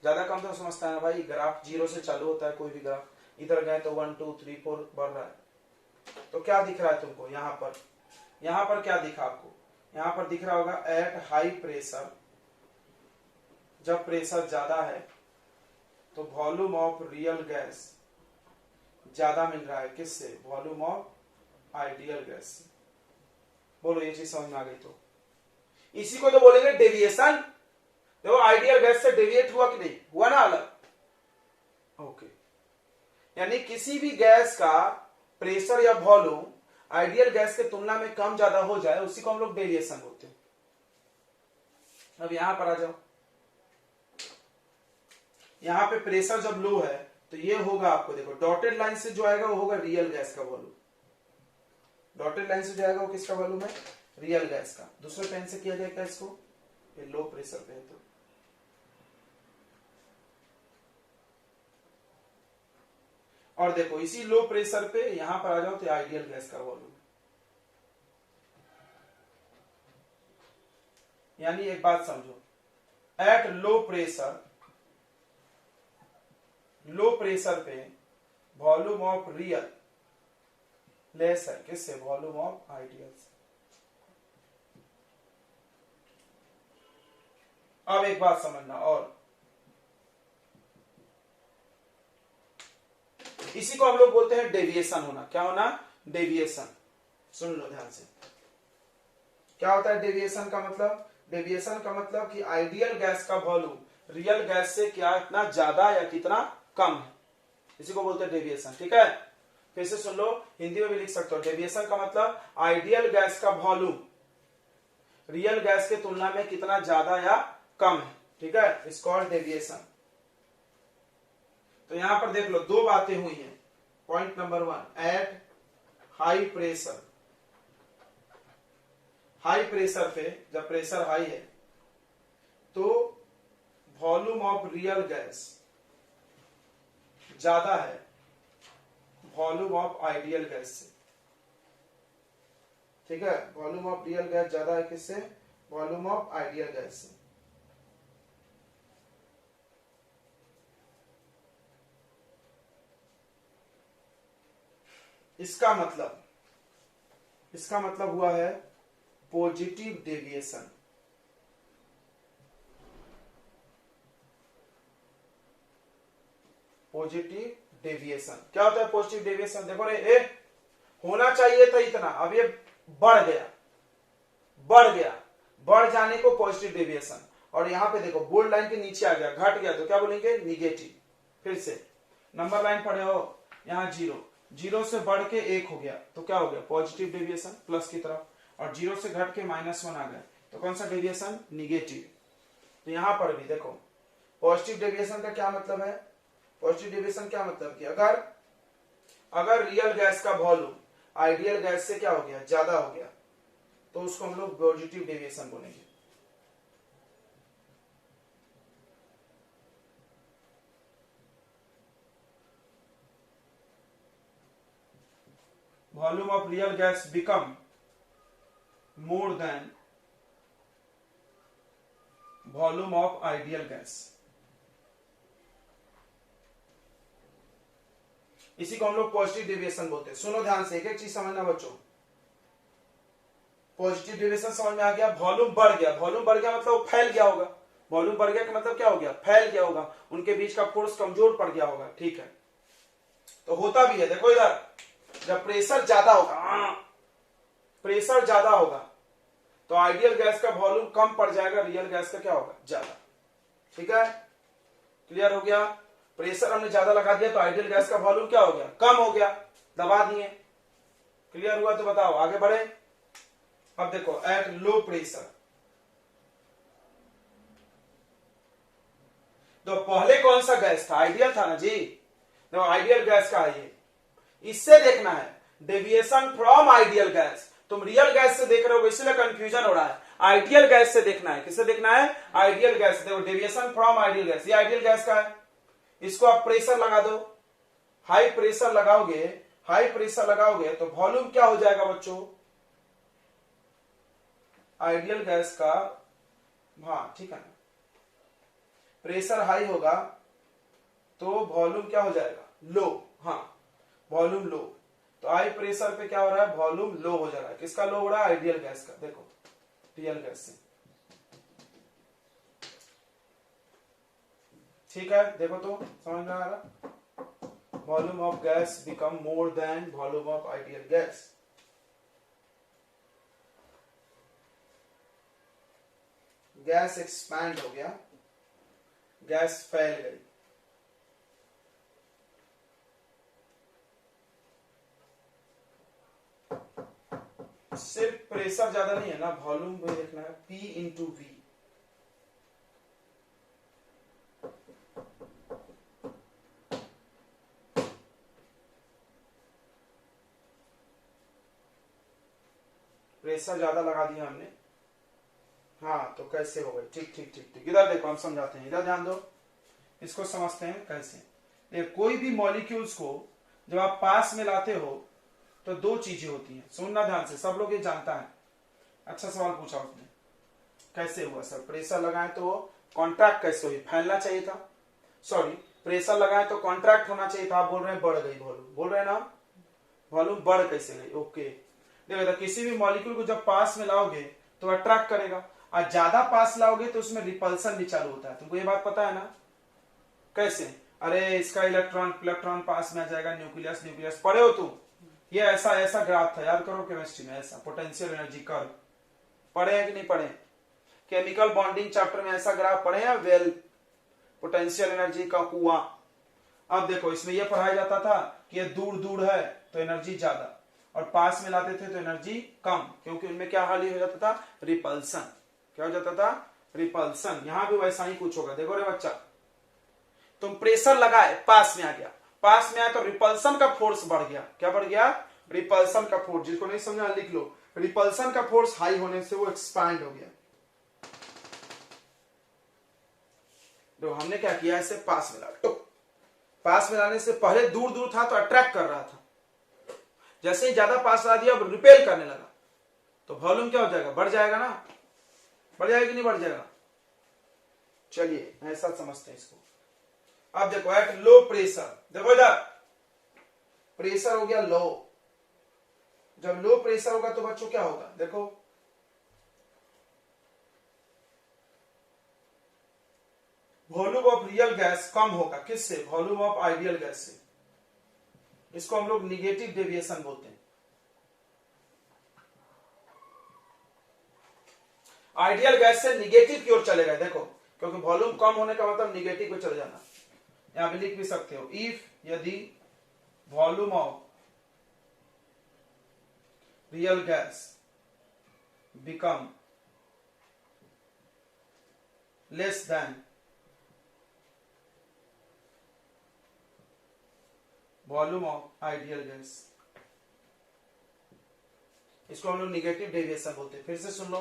ज्यादा कम तो समझता है ना भाई, ग्राफ जीरो से चालू होता है कोई भी ग्राफ, इधर गए तो 1 2 3 4 बढ़ रहा है। तो क्या दिख रहा है तुमको यहां पर क्या दिखा आपको, यहां पर दिख रहा होगा एट हाई प्रेशर, जब प्रेशर ज्यादा है तो वॉल्यूम ऑफ रियल गैस ज्यादा मिल रहा है, किससे, वॉल्यूम ऑफ आइडियल गैस से। बोलो ये चीज समझ में आ गई तो इसी को तो बोलेंगे डेविएशन। देखो आइडियल गैस से डेविएट हुआ कि नहीं हुआ ना, अलग। ओके, यानी किसी भी गैस का प्रेशर या वॉल्यूम आइडियल गैस के तुलना में कम ज्यादा हो जाए, उसी को हम लोग डेविएशन बोलते हैं। अब यहां पर आ जाओ, यहां पे प्रेशर जब लो है तो ये होगा, आपको देखो डॉटेड लाइन से जो आएगा वो होगा रियल गैस का वॉल्यूम। डॉटेड लाइन से जो आएगा वो किसका वॉल्यूम है, रियल गैस का। दूसरे पेन से किया जाएगा इसको, ये लो प्रेशर पे है तो। और देखो इसी लो प्रेशर पे यहां पर आ जाओ तो आइडियल गैस का वॉल्यूम। यानी एक बात समझो, एट लो प्रेशर पे वॉल्यूम ऑफ रियल लेस है, किससे, वॉल्यूम ऑफ आइडियल से। अब एक बात समझना, और इसी को हम लोग बोलते हैं डेविएशन होना। क्या होना, डेविएशन। सुन लो ध्यान से, क्या होता है डेविएशन का मतलब, डेविएशन का मतलब कि आइडियल गैस का वॉल्यूम रियल गैस से क्या इतना ज्यादा या कितना कम है, इसी को बोलते हैं डेविएशन। ठीक है, फिर से सुन लो, हिंदी में भी लिख सकते हो। डेविएशन का मतलब आइडियल गैस का वॉल्यूम रियल गैस के तुलना में कितना ज्यादा या कम है। ठीक है, इट्स कॉल्ड डेविएशन। तो यहां पर देख लो दो बातें हुई हैं। Point number 1, at high pressure पे जब प्रेशर हाई है तो वॉल्यूम ऑफ रियल गैस ज्यादा है वॉल्यूम ऑफ आइडियल गैस से। ठीक है, वॉल्यूम ऑफ रियल गैस ज्यादा है किससे, वॉल्यूम ऑफ आइडियल गैस से। इसका मतलब हुआ है पॉजिटिव डेविएशन। पॉजिटिव डेविएशन क्या होता है, पॉजिटिव डेविएशन। देखो रे, होना चाहिए था इतना, अब ये बढ़ गया, बढ़ जाने को पॉजिटिव डेविएशन। और यहां पे देखो बोल्ड लाइन के नीचे आ गया, घट गया तो क्या बोलेंगे, निगेटिव। फिर से नंबर लाइन पढ़े हो, यहां 0, 0 से बढ़ के 1 हो गया तो क्या हो गया, पॉजिटिव डेविएशन प्लस की तरफ, और 0 से घट के -1 आ गया तो कौन सा डेविएशन, निगेटिव। तो यहां पर भी देखो पॉजिटिव डेविएशन का क्या मतलब है, पॉजिटिव डेविएशन क्या मतलब कि अगर रियल गैस का वॉल्यूम आइडियल गैस से क्या हो गया, ज्यादा हो गया, तो उसको हम लोग पॉजिटिव डेविएशन बोलेंगे। Volume of real gas become more than volume of ideal gas. इसी को हम लोग पॉजिटिव डेविएशन बोलते हैं। सुनो ध्यान से, एक एक चीज समझना बच्चों। पॉजिटिव डेविएशन समझ में आ गया, वॉल्यूम बढ़ गया, वॉल्यूम बढ़ गया मतलब वो फैल गया होगा, वॉल्यूम बढ़ गया का मतलब क्या हो गया, फैल गया होगा, उनके बीच का फोर्स कमजोर पड़ गया होगा, ठीक है। तो होता भी है, देखो इधर जब प्रेशर ज्यादा होगा, प्रेशर ज्यादा होगा तो आइडियल गैस का वॉल्यूम कम पड़ जाएगा, रियल गैस का क्या होगा, ज्यादा। ठीक है, क्लियर हो गया। प्रेशर हमने ज्यादा लगा दिया तो आइडियल गैस का वॉल्यूम क्या हो गया, कम हो गया, दबा दिए। क्लियर हुआ तो बताओ, आगे बढ़े। अब देखो एट लो प्रेशर, तो पहले कौन सा गैस था, आइडियल था ना जी, तो आइडियल गैस का है ये, इससे देखना है डेविएशन फ्रॉम आइडियल गैस। तुम रियल गैस से देख रहे हो इसलिए कंफ्यूजन हो रहा है, आइडियल गैस से देखना है। किससे देखना है, आइडियल गैस। देखो डेविएशन फ्रॉम आइडियल गैस, ये आइडियल गैस का है, इसको आप प्रेशर लगा दो, हाई प्रेशर लगाओगे, हाई प्रेशर लगाओगे तो वॉल्यूम क्या हो जाएगा बच्चों, आइडियल गैस का, हाँ ठीक है ना, प्रेशर हाई होगा तो वॉल्यूम क्या हो जाएगा, लो। हाँ वॉल्यूम लो, तो हाई प्रेशर पे क्या हो रहा है, वॉल्यूम लो हो जा रहा है। किसका लो हो रहा है, आइडियल गैस का। देखो रियल गैस से, ठीक है, देखो तो समझ में आ रहा, volume of gas become more than volume of ideal gas. Gas expand हो गया, गैस फैल गई। सिर्फ प्रेशर ज्यादा नहीं है ना, वॉल्यूम भी देखना है, P इंटू V। प्रेशर ज्यादा लगा दिया हमने, हाँ तो कैसे हो गई, ठीक ठीक ठीक ठीक। इधर देखो हम समझाते हैं, इधर ध्यान दो, इसको समझते हैं कैसे। देखो कोई भी मॉलिक्यूल्स को जब आप पास में लाते हो तो दो चीजें होती हैं, सुनना ध्यान से, सब लोग ये जानता है। अच्छा सवाल पूछा उसने, कैसे हुआ सर, प्रेशर लगाए तो कॉन्ट्रैक्ट कैसे हुई, फैलना चाहिए था, सॉरी प्रेशर लगाए तो कॉन्ट्रैक्ट होना चाहिए था। आप बोल रहे हैं बढ़ गई वॉल्यूम, बोल रहे हैं ना, वॉल्यूम बढ़ कैसे गई, ओके। देखो किसी भी मॉलिक्यूल को जब पास में लाओगे तो अट्रैक्ट करेगा, और ज्यादा पास लाओगे तो उसमें रिपल्सन भी चालू होता है। तुमको ये बात पता है ना, कैसे, अरे इसका इलेक्ट्रॉन इलेक्ट्रॉन पास में आ जाएगा, न्यूक्लियस न्यूक्लियस, पढ़े हो तुम, ये ऐसा ऐसा ग्राफ था, याद करो केमिस्ट्री में, ऐसा पोटेंशियल एनर्जी कर्व पढ़े हैं कि नहीं पढ़े, केमिकल बॉन्डिंग चैप्टर में ऐसा ग्राफ पढ़े हैं, वेल पोटेंशियल एनर्जी का कुआं। अब देखो इसमें यह पढ़ाया जाता था कि ये दूर दूर है तो एनर्जी ज्यादा, और पास में लाते थे तो एनर्जी कम, क्योंकि उनमें क्या हाल हो जाता था, रिपल्सन। क्या हो जाता था, रिपल्सन। यहां भी वैसा ही कुछ होगा। देखो रे बच्चा, तुम प्रेशर लगाए, पास में आ गया, पास में आया तो रिपल्सन का फोर्स बढ़ गया। क्या बढ़ गया, रिपल्सन का फोर्स। जिसको नहीं समझा लिख लो, रिपल्सन का फोर्स हाई होने से वो एक्सपैंड हो गया। तो हमने क्या किया, इसे पास में ला, तो पास में लाने से पहले दूर दूर था तो अट्रैक्ट कर रहा था, जैसे ही ज्यादा पास ला दिया अब रिपेल करने लगा, तो वॉल्यूम क्या हो जाएगा, बढ़ जाएगा ना, बढ़ जाएगा कि नहीं बढ़ जाएगा। चलिए ऐसा समझते हैं इसको। अब देखो एट लो प्रेशर, देखो इधर प्रेशर हो गया लो, जब लो प्रेशर होगा तो बच्चों क्या होगा, देखो वॉल्यूम ऑफ रियल गैस कम होगा, किससे, वॉल्यूम ऑफ आइडियल गैस से। इसको हम लोग निगेटिव डेविएशन बोलते हैं। आइडियल गैस से निगेटिव की ओर चलेगा, देखो क्योंकि वॉल्यूम कम होने का मतलब निगेटिव पे चले जाना। यहां भी लिख भी सकते हो, इफ यदि volume of real gas become less than volume of ideal gas, इसको हम लोग निगेटिव डेविएशन बोलते हैं। फिर से सुन लो,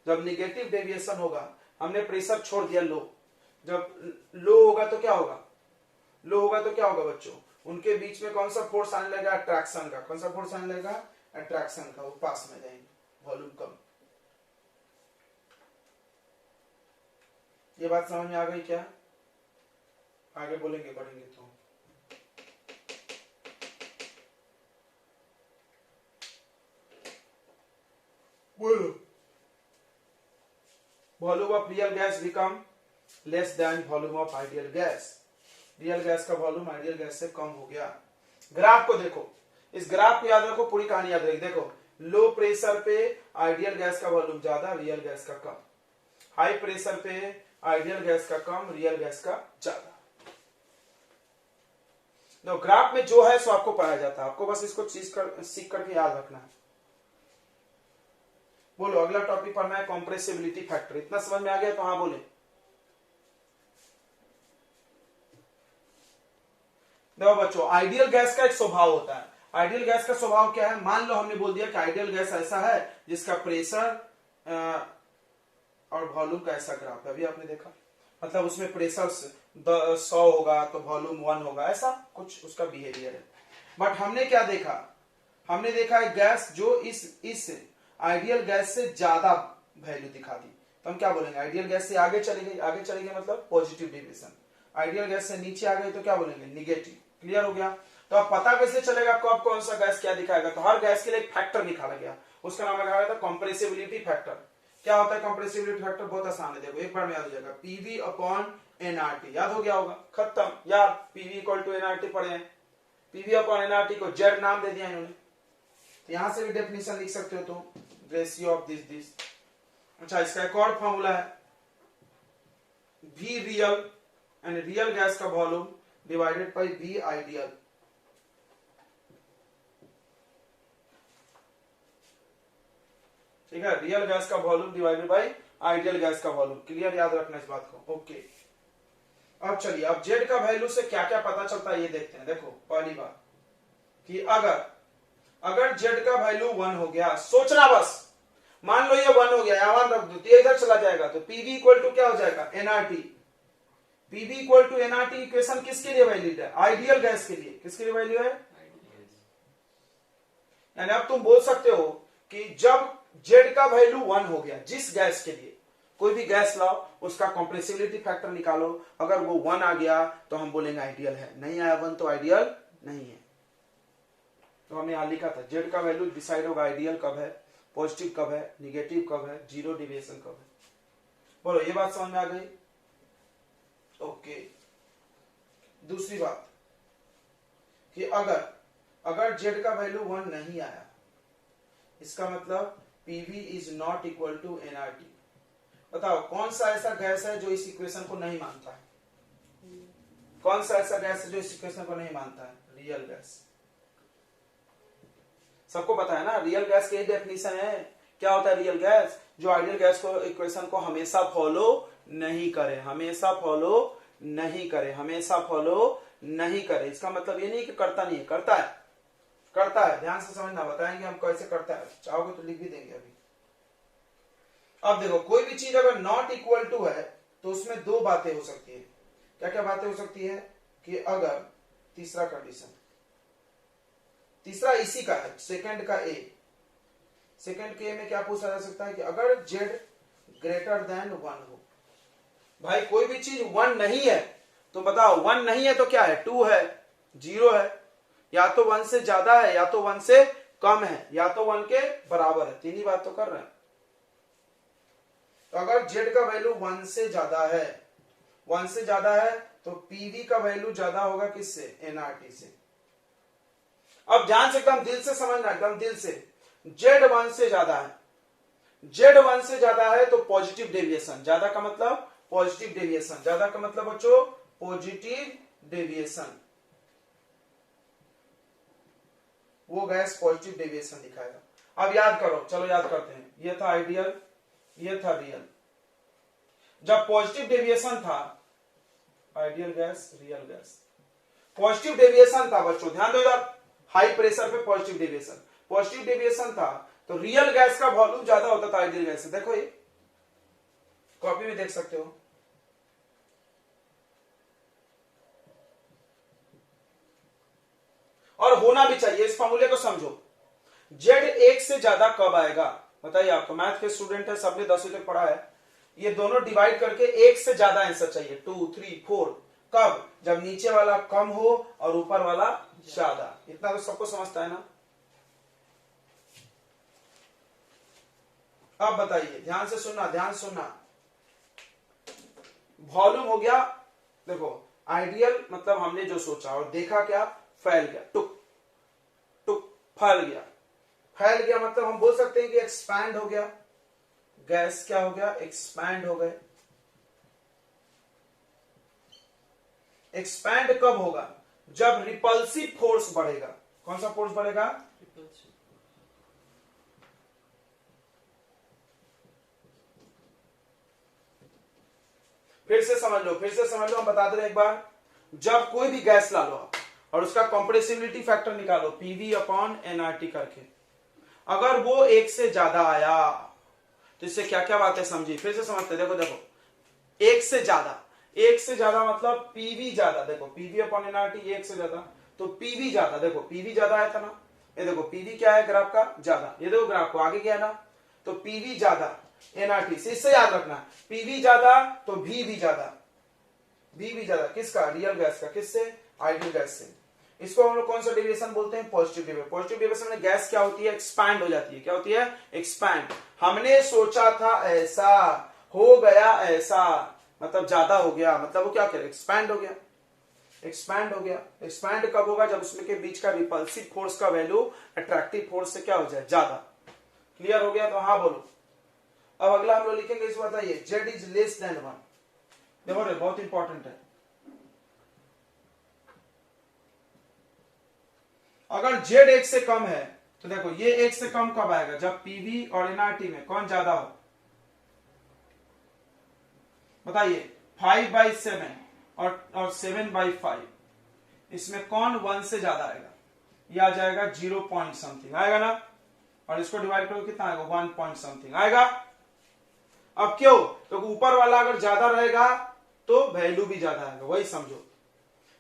जब निगेटिव डेविएशन होगा, हमने प्रेशर छोड़ दिया लो, जब लो होगा तो क्या होगा, लो होगा तो क्या होगा बच्चों, उनके बीच में कौन सा फोर्स आने लगेगा, अट्रैक्शन का। कौन सा फोर्स आने लगेगा, अट्रैक्शन का, वो पास में जाएंगे, वॉल्यूम कम। ये बात समझ में आ गई क्या, आगे बोलेंगे बढ़ेंगे तो। बोलो, volume of real gas become less than volume of ideal gas. Real gas का वॉल्यूम आइडियल गैस से कम हो गया। ग्राफ को देखो, इस ग्राफ को याद रखो, पूरी कहानी याद रखो। देखो, लो प्रेशर पे आइडियल गैस का वॉल्यूम ज्यादा, रियल गैस का कम। हाई प्रेशर पे आइडियल गैस का कम, रियल गैस का ज्यादा। तो ग्राफ में जो है सो आपको पढ़ाया जाता है, आपको बस इसको सीख करके याद रखना है। बोलो, अगला टॉपिक पढ़ना है कॉम्प्रेसिबिलिटी फैक्टर। इतना समझ में आ गया तो हाँ बोले। देखो बच्चों, आइडियल गैस का एक स्वभाव होता है। आइडियल गैस का स्वभाव क्या है, मान लो हमने बोल दिया कि आइडियल गैस ऐसा है जिसका प्रेशर और वॉल्यूम का ऐसा ग्राफ है। अभी आपने देखा, मतलब उसमें प्रेशर 100 होगा तो वॉल्यूम 1 होगा, ऐसा कुछ उसका बिहेवियर है। बट हमने क्या देखा, हमने देखा एक गैस जो इस आइडियल गैस से ज्यादा वैल्यू दिखा दी, तो हम क्या बोलेंगे, आइडियल गैस से आगे चली गई। आगे चली गई मतलब पॉजिटिव डेविएशन। आइडियल गैस से नीचे आ गई तो क्या बोलेंगे, निगेटिव। क्लियर हो गया। तो अब पता कैसे चलेगा कब कौन सा गैस क्या दिखाएगा, तो हर गैस के लिए एक फैक्टर निकाला गया, उसका नाम रखा गया था कंप्रेसिबिलिटी फैक्टर। क्या होता है कंप्रेसिबिलिटी फैक्टर, बहुत आसान है, देखो एक बार में याद हो जाएगा, पीवी अपॉन एनआरटी। याद हो गया होगा, खत्म यार। पीवी इक्वल टू एनआरटी पढ़े हैं, पीवी अपॉन एनआरटी को जेड नाम दे दिया इन्होंने। तो यहां से भी डेफिनेशन लिख सकते हो, तो रेशियो ऑफ दिस। अच्छा, इसका एक और फॉर्मूला है, V real and real gas का volume divided by V ideal. ठीक है, रियल गैस का volume divided by ideal gas का वॉल्यूम। क्लियर, याद रखना इस बात को। ओके, अब चलिए, अब जेड का वैल्यू से क्या क्या पता चलता है ये देखते हैं। देखो, पहली बात कि अगर जेड का वैल्यू 1 हो गया, सोचना बस, मान लो ये 1 हो गया, यहां 1 रख दो तो ये इधर चला जाएगा, तो पीवी इक्वल टू क्या हो जाएगा, nRT. PV equal to nRT equation किसके लिए वैलिड है, आइडियल गैस के लिए। किसके लिए वैल्यू है, यानी अब तुम बोल सकते हो कि जब जेड का वैल्यू 1 हो गया, जिस गैस के लिए, कोई भी गैस लाओ, उसका कंप्रेसिबिलिटी फैक्टर निकालो, अगर वो 1 आ गया तो हम बोलेंगे आइडियल है, नहीं आया 1 तो आइडियल नहीं है। तो हमने यहां लिखा था जेड का वैल्यू डिसाइड होगा आइडियल कब है, पॉजिटिव कब है, निगेटिव कब है, जीरो डिविएशन कब है। बोलो, ये बात समझ में आ गई। ओके, दूसरी बात कि अगर जेड का वैल्यू 1 नहीं आया, इसका मतलब PV is not equal to nRT. बताओ कौन सा ऐसा गैस है जो इस इक्वेशन को नहीं मानता है, कौन सा ऐसा गैस है जो इस इक्वेशन को नहीं मानता है, रियल गैस। सबको पता है ना, रियल गैस की डेफिनेशन है। क्या होता है रियल गैस, जो आइडियल गैस को इक्वेशन को हमेशा फॉलो नहीं करे, हमेशा फॉलो नहीं करे, हमेशा फॉलो नहीं करे। इसका मतलब ये नहीं कि करता नहीं है, करता है, करता है। ध्यान से समझना, बताएंगे हम कैसे करता है, चाहोगे तो लिख भी देंगे अभी। अब देखो, कोई भी चीज अगर नॉट इक्वल टू है तो उसमें दो बातें हो सकती है। क्या क्या बातें हो सकती है कि अगर, तीसरा कंडीशन, तीसरा इसी का है, सेकंड का ए, सेकंड के में क्या पूछा जा सकता है कि अगर जेड ग्रेटर देन 1 हो। भाई कोई भी चीज 1 नहीं है तो बताओ, 1 नहीं है तो क्या है, 2 है, 0 है, या तो 1 से ज्यादा है, या तो 1 से कम है, या तो 1 के बराबर है। तीन ही बात तो कर रहे हैं। तो अगर जेड का वैल्यू 1 से ज्यादा है, 1 से ज्यादा है तो पीवी का वैल्यू ज्यादा होगा किससे, एनआरटी से। अब ध्यान से एकदम दिल से समझना, एकदम दिल से, जेड 1 से ज्यादा है, जेड 1 से ज्यादा है तो पॉजिटिव डेविएशन, ज्यादा का मतलब पॉजिटिव डेविएशन, ज्यादा का मतलब बच्चों पॉजिटिव डेविएशन, वो गैस पॉजिटिव डेविएशन दिखाएगा। अब याद करो, चलो याद करते हैं। ये था आइडियल, ये था रियल। जब पॉजिटिव डेविएशन था, ideal gas, real gas, positive deviation था बच्चों, ध्यान दो इधर, हाई प्रेशर पे पॉजिटिव डेविएशन, पॉजिटिव डेविएशन था तो रियल गैस का वॉल्यूम ज्यादा होता था आइडियल गैस से। देखो ये कॉपी में देख सकते हो। और होना भी चाहिए, इस फॉर्मूले को समझो। जेड एक से ज्यादा कब आएगा बताइए, आपको मैथ के स्टूडेंट है, सबने 10वीं तक पढ़ा है। ये दोनों डिवाइड करके एक से ज्यादा आंसर चाहिए, 2, 3, 4। कब? जब नीचे वाला कम हो और ऊपर वाला ज्यादा। इतना तो सबको समझता है ना। अब बताइए, ध्यान से सुनना, ध्यान सुनना। वॉल्यूम हो गया, देखो आइडियल मतलब हमने जो सोचा और देखा क्या, फैल गया, टुक टुक फैल गया। फैल गया मतलब हम बोल सकते हैं कि एक्सपैंड हो गया। गैस क्या हो गया? एक्सपैंड हो गए। एक्सपैंड कब होगा? जब रिपल्सिव फोर्स बढ़ेगा। कौन सा फोर्स बढ़ेगा? रिपल्सिव। फिर से समझ लो, फिर से समझ लो, हम बता दे रहे एक बार। जब कोई भी गैस ला लो और उसका कंप्रेसिबिलिटी फैक्टर निकालो, पीवी अपॉन एनआरटी करके, अगर वो एक से ज्यादा आया तो इससे क्या क्या बातें समझी, फिर से समझते। देखो देखो, एक से ज्यादा, एक से ज्यादा मतलब पीवी ज्यादा। देखो पीवी अपॉन एनआरटी, एक से ज्यादा तो पीवी ज्यादा। देखो पीवी ज्यादा आया था ना, ये देखो पीवी क्या है ग्राफ का? ज्यादा। ये देखो ग्राफ को आगे क्या है ना, तो पीवी ज्यादा एनआरटी से। इससे याद रखना, पीवी ज्यादा तो भी ज्यादा। भी ज्यादा किसका? रियल गैस का। किससे? आइडियल गैस से। इसको हम लोग कौन सा डेविएशन बोलते हैं? Positive deviation. पॉजिटिव डेविएशन में गैस क्या होती है? एक्सपैंड हो जाती है। क्या होती है? एक्सपैंड। हमने सोचा था ऐसा, हो गया ऐसा, मतलब ज्यादा हो गया, मतलब वो क्या करे? एक्सपैंड हो गया। एक्सपैंड हो गया। एक्सपैंड कब होगा? जब उसमें के बीच का रिपल्सिव फोर्स का वैल्यू अट्रैक्टिव फोर्स से क्या हो जाए? ज्यादा। क्लियर हो गया? तो हाँ बोलो। अब अगला हम लोग लिखेंगे, इसको बताइए, जेड इज लेस देन 1। देखो रे, बहुत इंपॉर्टेंट है। अगर जेड एक से कम है तो देखो ये एक से कम कब आएगा? जब पीवी और एनआरटी में कौन ज्यादा हो? बताइए। 5/7 और 7/5, इसमें कौन 1 से ज्यादा आएगा? ये आ जाएगा 0 पॉइंट समथिंग आएगा ना, और इसको डिवाइड करो कितना आएगा? 1 पॉइंट समथिंग आएगा। अब क्यों? तो ऊपर वाला अगर ज्यादा रहेगा तो वैल्यू भी ज्यादा आएगा, वही समझो।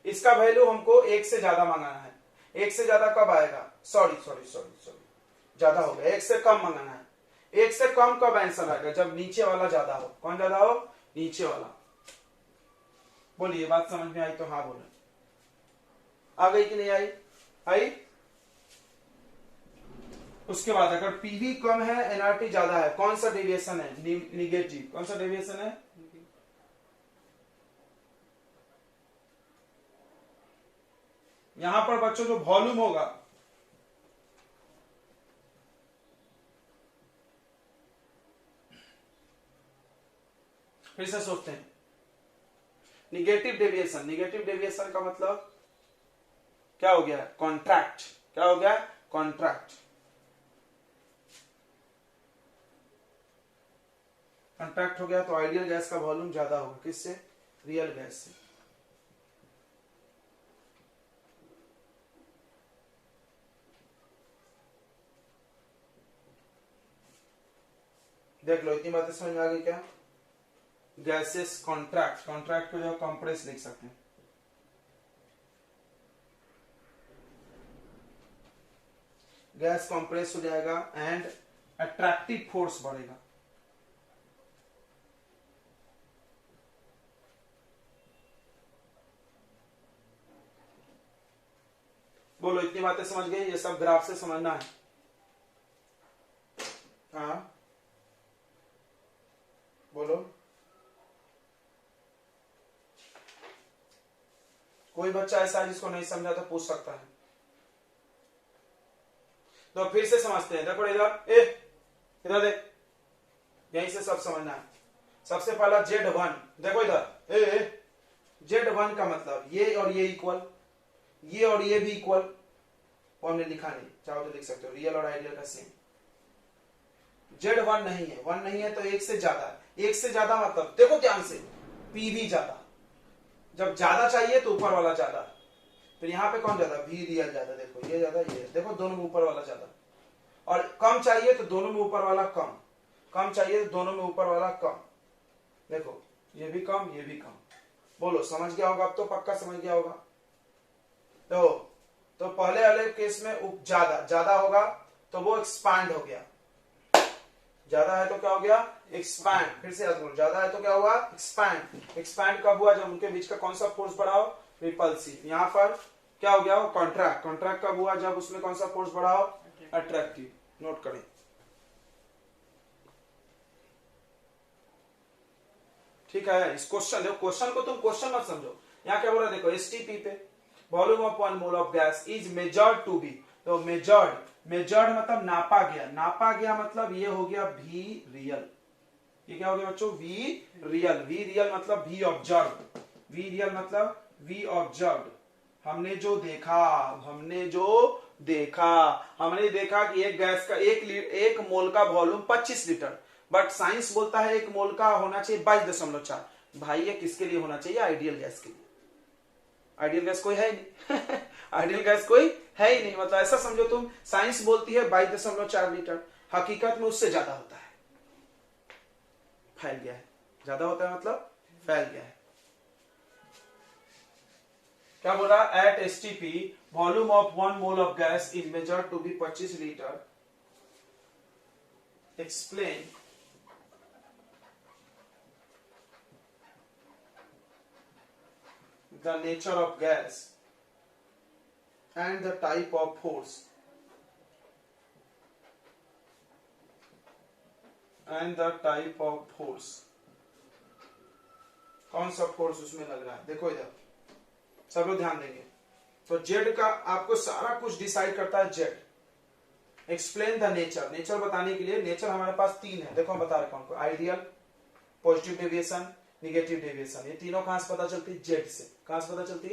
इसका वैल्यू हमको एक से ज्यादा मंगाना है। एक से ज्यादा कब आएगा? सॉरी, ज्यादा हो गया। एक से कम मंगाना है। एक से कम कब आंसर आएगा? जब नीचे वाला ज्यादा हो। कौन ज्यादा हो? नीचे वाला। बोलिए, बात समझ में आई तो हाँ बोले। आ गई कि नहीं आई? आई। उसके बाद अगर पीवी कम है, एनआरटी ज्यादा है, कौन सा डेविएशन है? निगेटिव। कौन सा डेविएशन है? यहां पर बच्चों जो वॉल्यूम होगा, फिर से सोचते हैं। निगेटिव डेविएशन, निगेटिव डेविएशन का मतलब क्या हो गया? कॉन्ट्रैक्ट। क्या हो गया? कॉन्ट्रैक्ट। कॉन्ट्रैक्ट हो गया तो आइडियल गैस का वॉल्यूम ज्यादा होगा। किससे? रियल गैस से। देख लो, इतनी बातें समझ में आ गई क्या? गैसेस कॉन्ट्रैक्ट, कॉन्ट्रैक्ट को जो कंप्रेस लिख सकते हैं। गैस कंप्रेस हो जाएगा एंड अट्रैक्टिव फोर्स बढ़ेगा। बोलो, इतनी बातें समझ गए? ये सब ग्राफ से समझना है। हाँ बोलो। कोई बच्चा ऐसा है जिसको नहीं समझा तो पूछ सकता है। तो फिर से समझते हैं। देखो इधर, इधर देख, यहीं से सब समझना है। सबसे पहला Z1, देखो इधर, Z1 का मतलब ये और ये इक्वल, ये और ये भी इक्वल। वो हमने लिखा नहीं, चाहो तो लिख सकते हो। रियल और आइडियल का सेम। जेड 1 नहीं है, 1 नहीं है तो 1 से ज्यादा है। 1 से ज्यादा मतलब देखो ध्यान से, पीवी ज्यादा, जब ज्यादा चाहिए तो ऊपर वाला ज्यादा, फिर यहाँ पे कौन ज्यादा, वी रियल ज्यादा, देखो ये ज्यादा, ये देखो दोनों में ऊपर वाला ज्यादा, और कम चाहिए तो दोनों में ऊपर वाला कम, कम चाहिए तो दोनों में ऊपर वाला कम, देखो ये भी कम ये भी कम। बोलो समझ गया होगा, अब तो पक्का समझ गया होगा। तो पहले वाले केस में ज्यादा ज्यादा होगा तो वो एक्सपांड हो गया, ज्यादा है तो क्या हो गया, एक्सपैंड। फिर से याद करो, ज्यादा है तो क्या हुआ, एक्सपैंड। एक्सपैंड कब हुआ, जब उनके बीच का कौन सा फोर्स बढ़ा हो, रिपल्सिव। यहाँ पर क्या हो गया, वो कॉन्ट्रैक्ट। कॉन्ट्रैक्ट कब हुआ, जब उसमें कौन सा फोर्स बढ़ा हो, अट्रैक्टिव। नोट करें। ठीक है, इस क्वेश्चन देखो, क्वेश्चन को तुम क्वेश्चन मत समझो। यहाँ क्या बोल रहा है, देखो एसटीपी पे volume of 1 mole of gas is measured to be, तो मेजर्ड, मेजर्ड मतलब नापा गया, नापा गया मतलब ये हो गया वी रियल। ये क्या हो गया बच्चों, वी रियल। वी रियल मतलब वी ऑब्जर्व, वी रियल मतलब वी ऑब्जर्व। हमने जो देखा, हमने जो देखा, हमने देखा कि एक गैस का एक मोल का वॉल्यूम 25 लीटर, बट साइंस बोलता है एक मोल का होना चाहिए 22.4। भाई ये किसके लिए होना चाहिए, आइडियल गैस के लिए। आइडियल गैस कोई है ही नहीं आइडियल गैस कोई है ही नहीं, मतलब ऐसा समझो तुम, साइंस बोलती है 22.4 लीटर, हकीकत में उससे ज्यादा होता है, फैल गया है, ज्यादा होता है मतलब फैल गया है। क्या बोल रहा, at STP volume of 1 mole of gas is measured to be 25 litre. Explain the nature of gas and the type of force कौन सा फोर्स उसमें लग रहा है। देखो इधर सब लोग ध्यान देंगे, तो जेड का आपको सारा कुछ डिसाइड करता है Z. Explain the nature, nature बताने के लिए, नेचर हमारे पास 3 है, देखो हम बता रहे कौन को, ideal, positive deviation, negative deviation. ये तीनों कहां से पता चलती, जेड से। कहां से पता चलती,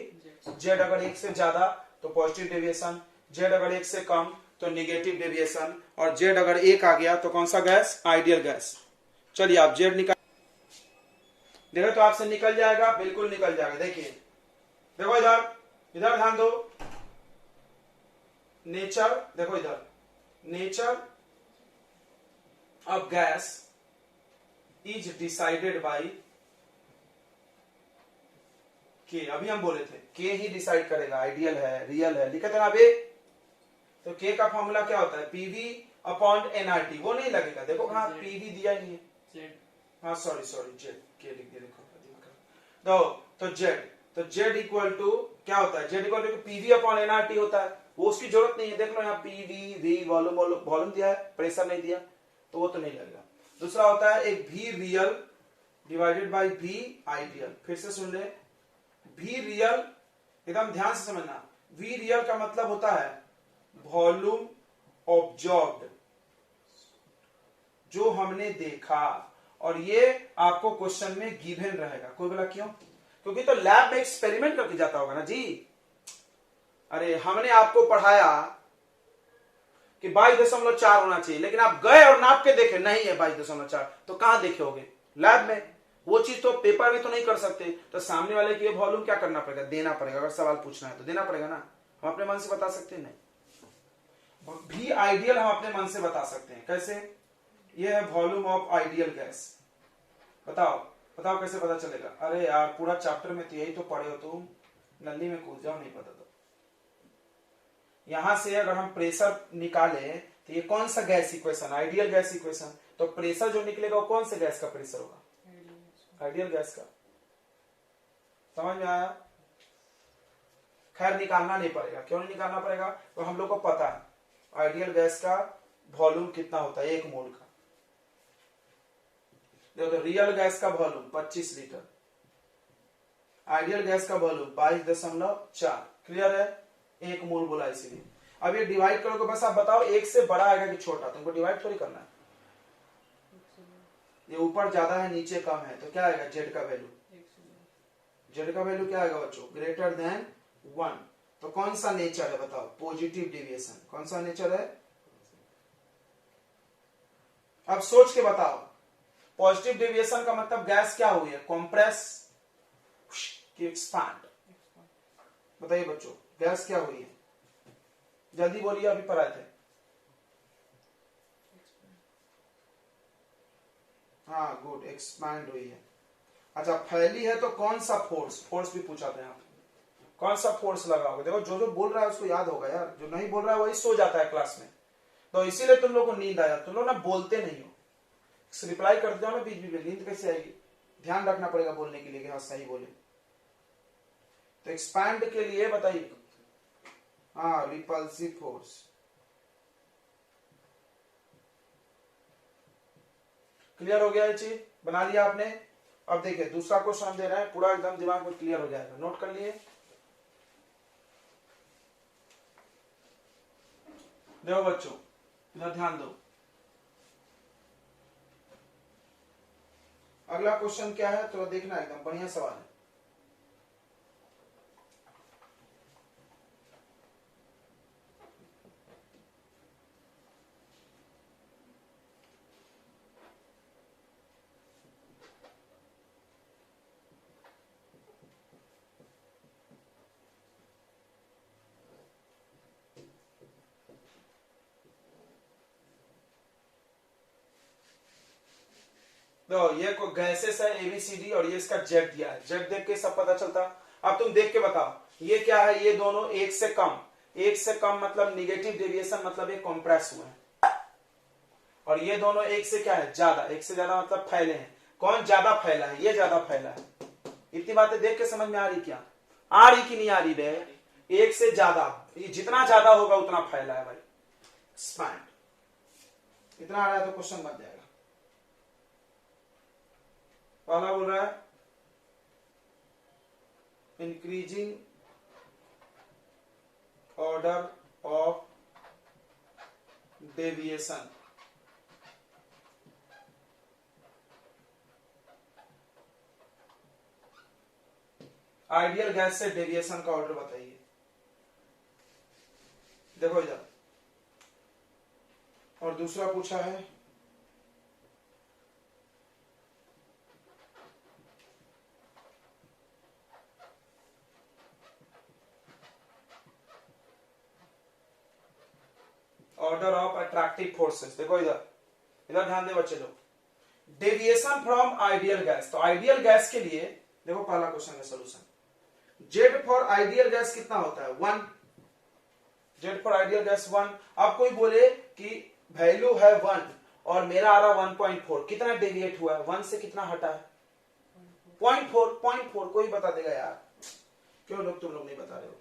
जेड अगर 1 से ज्यादा तो पॉजिटिव डेविएशन, जेड अगर 1 से कम तो निगेटिव डेविएशन, और जेड अगर 1 आ गया तो कौन सा गैस, आइडियल गैस। चलिए आप जेड निकाल, देखो तो आपसे निकल जाएगा, बिल्कुल निकल जाएगा। देखिए देखो इधर, इधर ध्यान दो, नेचर, देखो इधर, nature of gas is decided by के। अभी हम बोले थे के ही डिसाइड करेगा, आइडियल है रियल है, लिखा था ना अभी। तो के का फॉर्मूला क्या होता है, पीवी अपॉन एनआरटी। वो नहीं लगेगा, देखो कहां पीवी दिया ही नहीं है, हाँ सॉरी जेड, के लिख दिया, देखो तो जेड, तो जेड इक्वल टू क्या होता है, Z equal to PV upon nRT होता है। वो उसकी जरूरत नहीं है, देख लो यहाँ पीवी वी वॉल्यूम दिया है, प्रेशर नहीं दिया, तो वो तो नहीं लगेगा। दूसरा होता है एक V real divided by V ideal. फिर से सुन ले, वी रियल एकदम ध्यान से समझना, वी रियल का मतलब होता है वॉल्यूम ऑब्जर्व्ड, जो हमने देखा। और ये आपको क्वेश्चन में गिवन रहेगा। कोई बोला क्यों, क्योंकि तो लैब में एक्सपेरिमेंट करके जाता होगा ना जी। अरे हमने आपको पढ़ाया कि 22.4 होना चाहिए, लेकिन आप गए और नाप के देखे नहीं है 22.4, तो कहां देखे होगे, लैब में। वो चीज तो पेपर में तो नहीं कर सकते, तो सामने वाले के वॉल्यूम क्या करना पड़ेगा, देना पड़ेगा। अगर सवाल पूछना है तो देना पड़ेगा ना, हम अपने मन से बता सकते हैं नहीं। भी आइडियल हम अपने मन से बता सकते हैं, कैसे, ये है वॉल्यूम ऑफ आइडियल गैस। बताओ बताओ कैसे पता चलेगा। अरे यार पूरा चैप्टर में तो यही तो पढ़े हो तुम, नली में कूद जाओ, नहीं पता तो। यहां से अगर हम प्रेशर निकाले तो ये कौन सा gas equation, ideal gas equation, तो प्रेशर जो निकलेगा वो कौन से गैस का प्रेशर होगा, आइडियल गैस का। समझ में आया। खैर निकालना नहीं पड़ेगा, क्यों नहीं निकालना पड़ेगा, तो हम लोग को पता है आइडियल गैस का वॉल्यूम कितना होता है 1 मोल का। देखो तो रियल गैस का वॉल्यूम 25 लीटर, आइडियल गैस का वॉल्यूम 22.4। क्लियर है, 1 मोल बोला इसीलिए। अब ये डिवाइड करोगे, बस आप बताओ 1 से बड़ा आएगा कि छोटा, तुमको डिवाइड थोड़ी करना है। ये ऊपर ज्यादा है नीचे कम है, तो क्या आएगा जेड का वैल्यू, जेड का वैल्यू क्या आएगा बच्चों, ग्रेटर देन 1। तो कौन सा नेचर है बताओ, पॉजिटिव डेविएशन। कौन सा नेचर है, अब सोच के बताओ, पॉजिटिव डेविएशन का मतलब गैस क्या हुई है, कॉम्प्रेस कि एक्सपांड। बताइए बच्चों, गैस क्या हुई है, जल्दी बोलिए, अभी पढ़ाए थे। हाँ गुड, एक्सपैंड हुई है। अच्छा, फैली है तो कौन सा फोर्स, फोर्स भी पूछा था यहाँ, कौन सा फोर्स लगा होगा। देखो जो जो बोल रहा है उसको याद होगा यार, जो नहीं बोल रहा है वही सो जाता है क्लास में, तो इसीलिए तुम लोग को नींद आया, तुम लोग ना बोलते नहीं हो, रिप्लाई करते जाओ ना बीच बीच में, नींद कैसे आएगी। ध्यान रखना पड़ेगा बोलने के लिए कि हाँ सही बोले। तो एक्सपैंड के लिए बताइए, हाँ रिपल्सिव फोर्स। क्लियर हो गया ये चीज, बना लिया आपने। अब देखिए दूसरा क्वेश्चन दे रहे हैं, पूरा एकदम दिमाग में क्लियर हो जाएगा, नोट कर लिए। देखो बच्चों इधर ध्यान दो, अगला क्वेश्चन क्या है तो देखना, एकदम बढ़िया सवाल है। तो ये को गैसेस है एबीसीडी और ये इसका जेड दिया है, जेड देख के सब पता चलता। अब तुम देख के बताओ ये क्या है, ये दोनों एक से कम, एक से कम मतलब निगेटिव डेविएशन, मतलब ये कंप्रेस हुए हैं। और ये दोनों एक से क्या है, ज्यादा, एक से ज्यादा मतलब फैले हैं। कौन ज्यादा फैला है, ये ज्यादा फैला है। इतनी बातें देख के समझ में आ रही क्या, आ रही कि नहीं आ रही बे, एक से ज्यादा, ये जितना ज्यादा होगा उतना फैला है भाई, एक्सपैंड। इतना आ रहा है तो क्वेश्चन बन जाएगा। पहला बोल रहा है increasing order of deviation, ideal gas से डेविएशन का ऑर्डर बताइए। देखो इधर, और दूसरा पूछा है ऑर्डर ऑफ अट्रैक्टिव फोर्सेस। देखो इधर, इधर ध्यान दे बच्चे लोग, डेविएशन फ्रॉम आइडियल गैस। तो आइडियल गैस के लिए देखो पहला क्वेश्चन का solution, Z for ideal gas कितना होता है, 1। Z for ideal gas 1। अब कोई बोले कि वैल्यू है 1 और मेरा आ रहा 1.4, कितना डेविएट हुआ है, 1 से कितना हटा है, 0.4। कोई बता देगा यार, क्यों लोग तुम लोग नहीं बता रहे हो।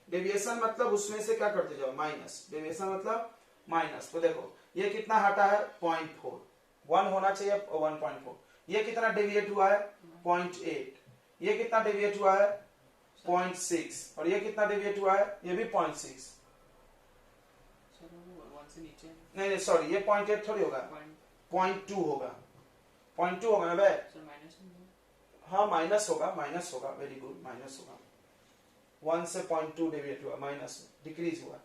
डेविएशन मतलब उसमें से क्या करते जाओ, माइनस। डेविएशन मतलब माइनस। तो देखो ये कितना हटा है, 0.4, 1 होना चाहिए 1.4। ये कितना डेविएट हुआ है, 0.8। ये कितना डेविएट हुआ है, 0.6। और ये कितना डेविएट हुआ है, ये भी 0.6। नहीं नहीं सॉरी, ये 0.8 थोड़ी होगा, 0.2 होगा, 0.2 होगा ना भाई। हाँ माइनस होगा, माइनस होगा, वेरी गुड, माइनस होगा। 1 से 0.2 डेविएट हुआ, माइनस डिक्रीज हुआ।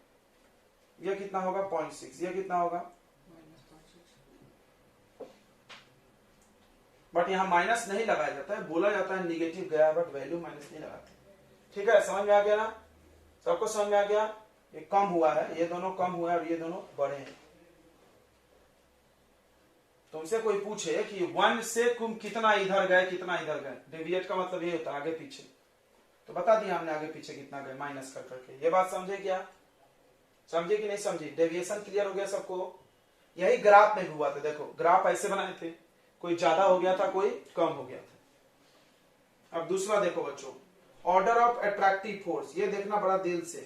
ये कितना होगा, 0.6। ये कितना होगा, बट यहाँ माइनस नहीं लगाया जाता है, बोला जाता है निगेटिव गया, बट वैल्यू माइनस नहीं लगाते। ठीक है, समझ में आ गया ना, सबको समझ में आ गया। ये कम हुआ है, ये दोनों कम हुआ है और ये दोनों बढ़े हैं। तुमसे कोई पूछे कि 1 से तुम कितना इधर गए कितना इधर गए, डेविएट का मतलब ये होता है आगे पीछे, तो बता दिया हमने आगे पीछे कितना गए माइनस कर करके। ये बात समझे क्या, समझे कि नहीं समझे, डेविएशन क्लियर हो गया सबको। यही ग्राफ में भी हुआ था, देखो ग्राफ ऐसे बनाए थे, कोई ज्यादा हो गया था कोई कम हो गया था। अब दूसरा देखो बच्चों, ऑर्डर ऑफ अट्रैक्टिव फोर्स, ये देखना बड़ा दिल से।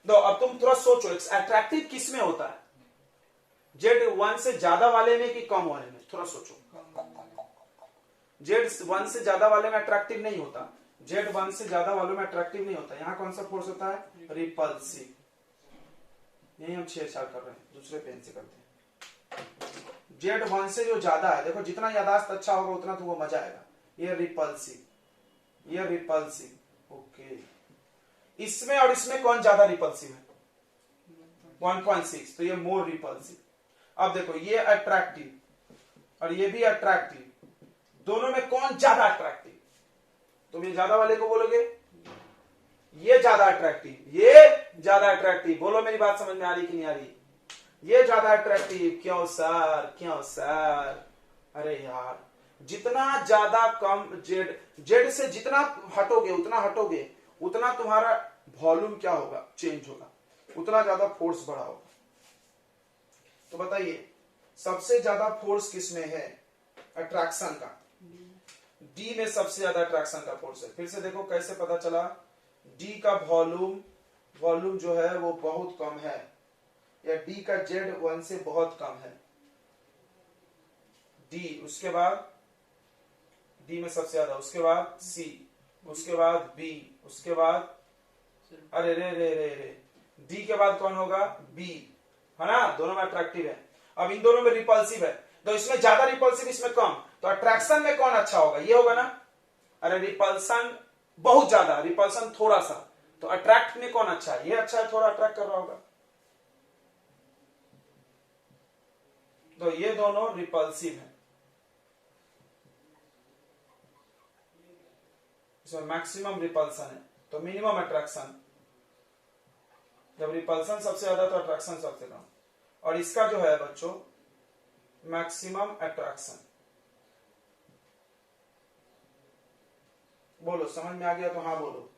तो अब तुम थोड़ा सोचो, अट्रैक्टिव किस में होता है, जेड 1 से ज्यादा वाले में कि कम वाले में, थोड़ा सोचो। जेड 1 से ज्यादा वाले में अट्रैक्टिव नहीं होता, जेड 1 से ज्यादा वालों में अट्रैक्टिव नहीं होता। यहाँ कौन सा फोर्स होता है, रिपल्सिव। यही हम छेड़छाड़ कर रहे हैं, दूसरे पेन से करते हैं। जेड 1 से जो ज्यादा है, देखो जितना यादाश्त अच्छा होगा उतना तुमको मजा आएगा। ये रिपल्सिव, ये रिपल्सिव। ओके, इसमें और इसमें कौन ज्यादा रिपल्सिव है, 1.6, तो ये मोर रिपल्सिव। अब देखो ये अट्रैक्टिव और ये भी अट्रैक्टिव, दोनों में कौन ज्यादा अट्रैक्टिव? तुम ये ज्यादा वाले को बोलोगे, ये ज्यादा अट्रैक्टिव, ये ज्यादा अट्रैक्टिव। बोलो मेरी बात समझ में आ रही कि नहीं आ रही? ये ज्यादा अट्रैक्टिव। क्यों सर, क्यों सर? अरे यार, जितना ज्यादा कम जेड, जेड से जितना हटोगे उतना तुम्हारा वॉल्यूम क्या होगा? चेंज होगा, उतना ज्यादा फोर्स बढ़ा होगा। तो बताइए सबसे ज्यादा फोर्स किस में है? अट्रैक्शन का। डी में सबसे ज्यादा अट्रैक्शन का फोर्स है। फिर से देखो कैसे पता चला? डी का वॉल्यूम जो है वो बहुत कम है, या डी का जेड 1 से बहुत कम है। डी, उसके बाद डी में सबसे ज्यादा, उसके बाद सी, उसके बाद बी, उसके बाद अरे रे रे रे रे डी के बाद कौन होगा? बी, है ना? दोनों में अट्रैक्टिव है। अब इन दोनों में रिपल्सिव है, तो इसमें ज्यादा रिपल्सिव, इसमें कम, तो अट्रैक्शन में कौन अच्छा होगा? ये होगा ना? अरे रिपल्सन बहुत ज्यादा, रिपल्सन थोड़ा सा, तो अट्रैक्ट में कौन अच्छा है? ये अच्छा है, थोड़ा अट्रैक्ट कर रहा होगा। तो ये दोनों रिपल्सिव है। इसमें मैक्सिमम रिपल्सन है तो मिनिमम अट्रैक्शन। जब रिपल्सन सबसे ज्यादा तो अट्रैक्शन सबसे कम। और इसका जो है बच्चों मैक्सिमम अट्रैक्शन। बोलो समझ में आ गया तो हाँ बोलो।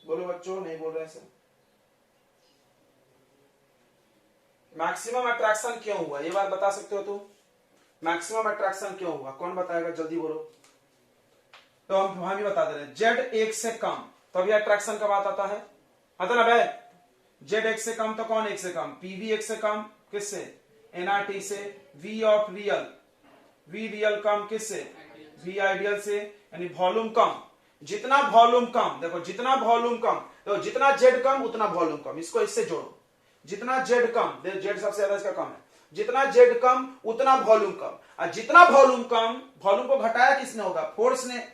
बोलो बच्चों, नहीं बोल रहे हैं? मैक्सिमम अट्रैक्शन क्यों हुआ? ये बात बता सकते हो तुम? मैक्सिमम अट्रैक्शन क्यों हुआ? कौन बताएगा? जल्दी बोलो। तो हम भी बता दे रहे हैं, जेड 1 से कम तभी अट्रैक्शन का बात आता है, आता ना भाई? जेड 1 से कम तो कौन 1 से कम? पीवी 1 से कम किससे? एनआरटी से। V of real, V real कम किससे? वी आइडियल से। यानी वॉल्यूम कम। जितना वॉल्यूम कम, देखो जितना वॉल्यूम कम, तो जितना जेड कम उतना वॉल्यूम कम। इसको इससे जोड़ो, जितना जेड कम, जेड सबसे ज्यादा इसका कम है, जितना जेड कम उतना वॉल्यूम कम। और जितना वॉल्यूम कम, वॉल्यूम को घटाया किसने होगा? फोर्स ने।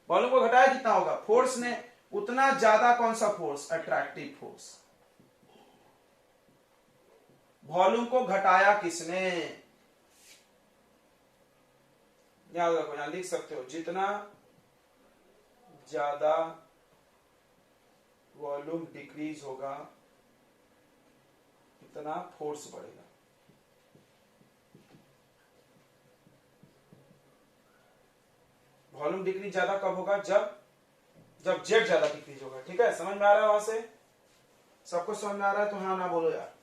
वॉल्यूम को घटाया कितना होगा? फोर्स ने। उतना ज्यादा कौन सा फोर्स? Attractive force. वॉल्यूम को घटाया किसने? याद रखो, यहां लिख सकते हो, जितना ज्यादा वॉल्यूम डिक्रीज होगा उतना फोर्स बढ़ेगा। वॉल्यूम डिक्रीज ज्यादा कब होगा? जब जेड ज्यादा डिक्रीज होगा। ठीक है, समझ में आ रहा है? वहां से सबको समझ में आ रहा है तो हाँ ना बोलो यार।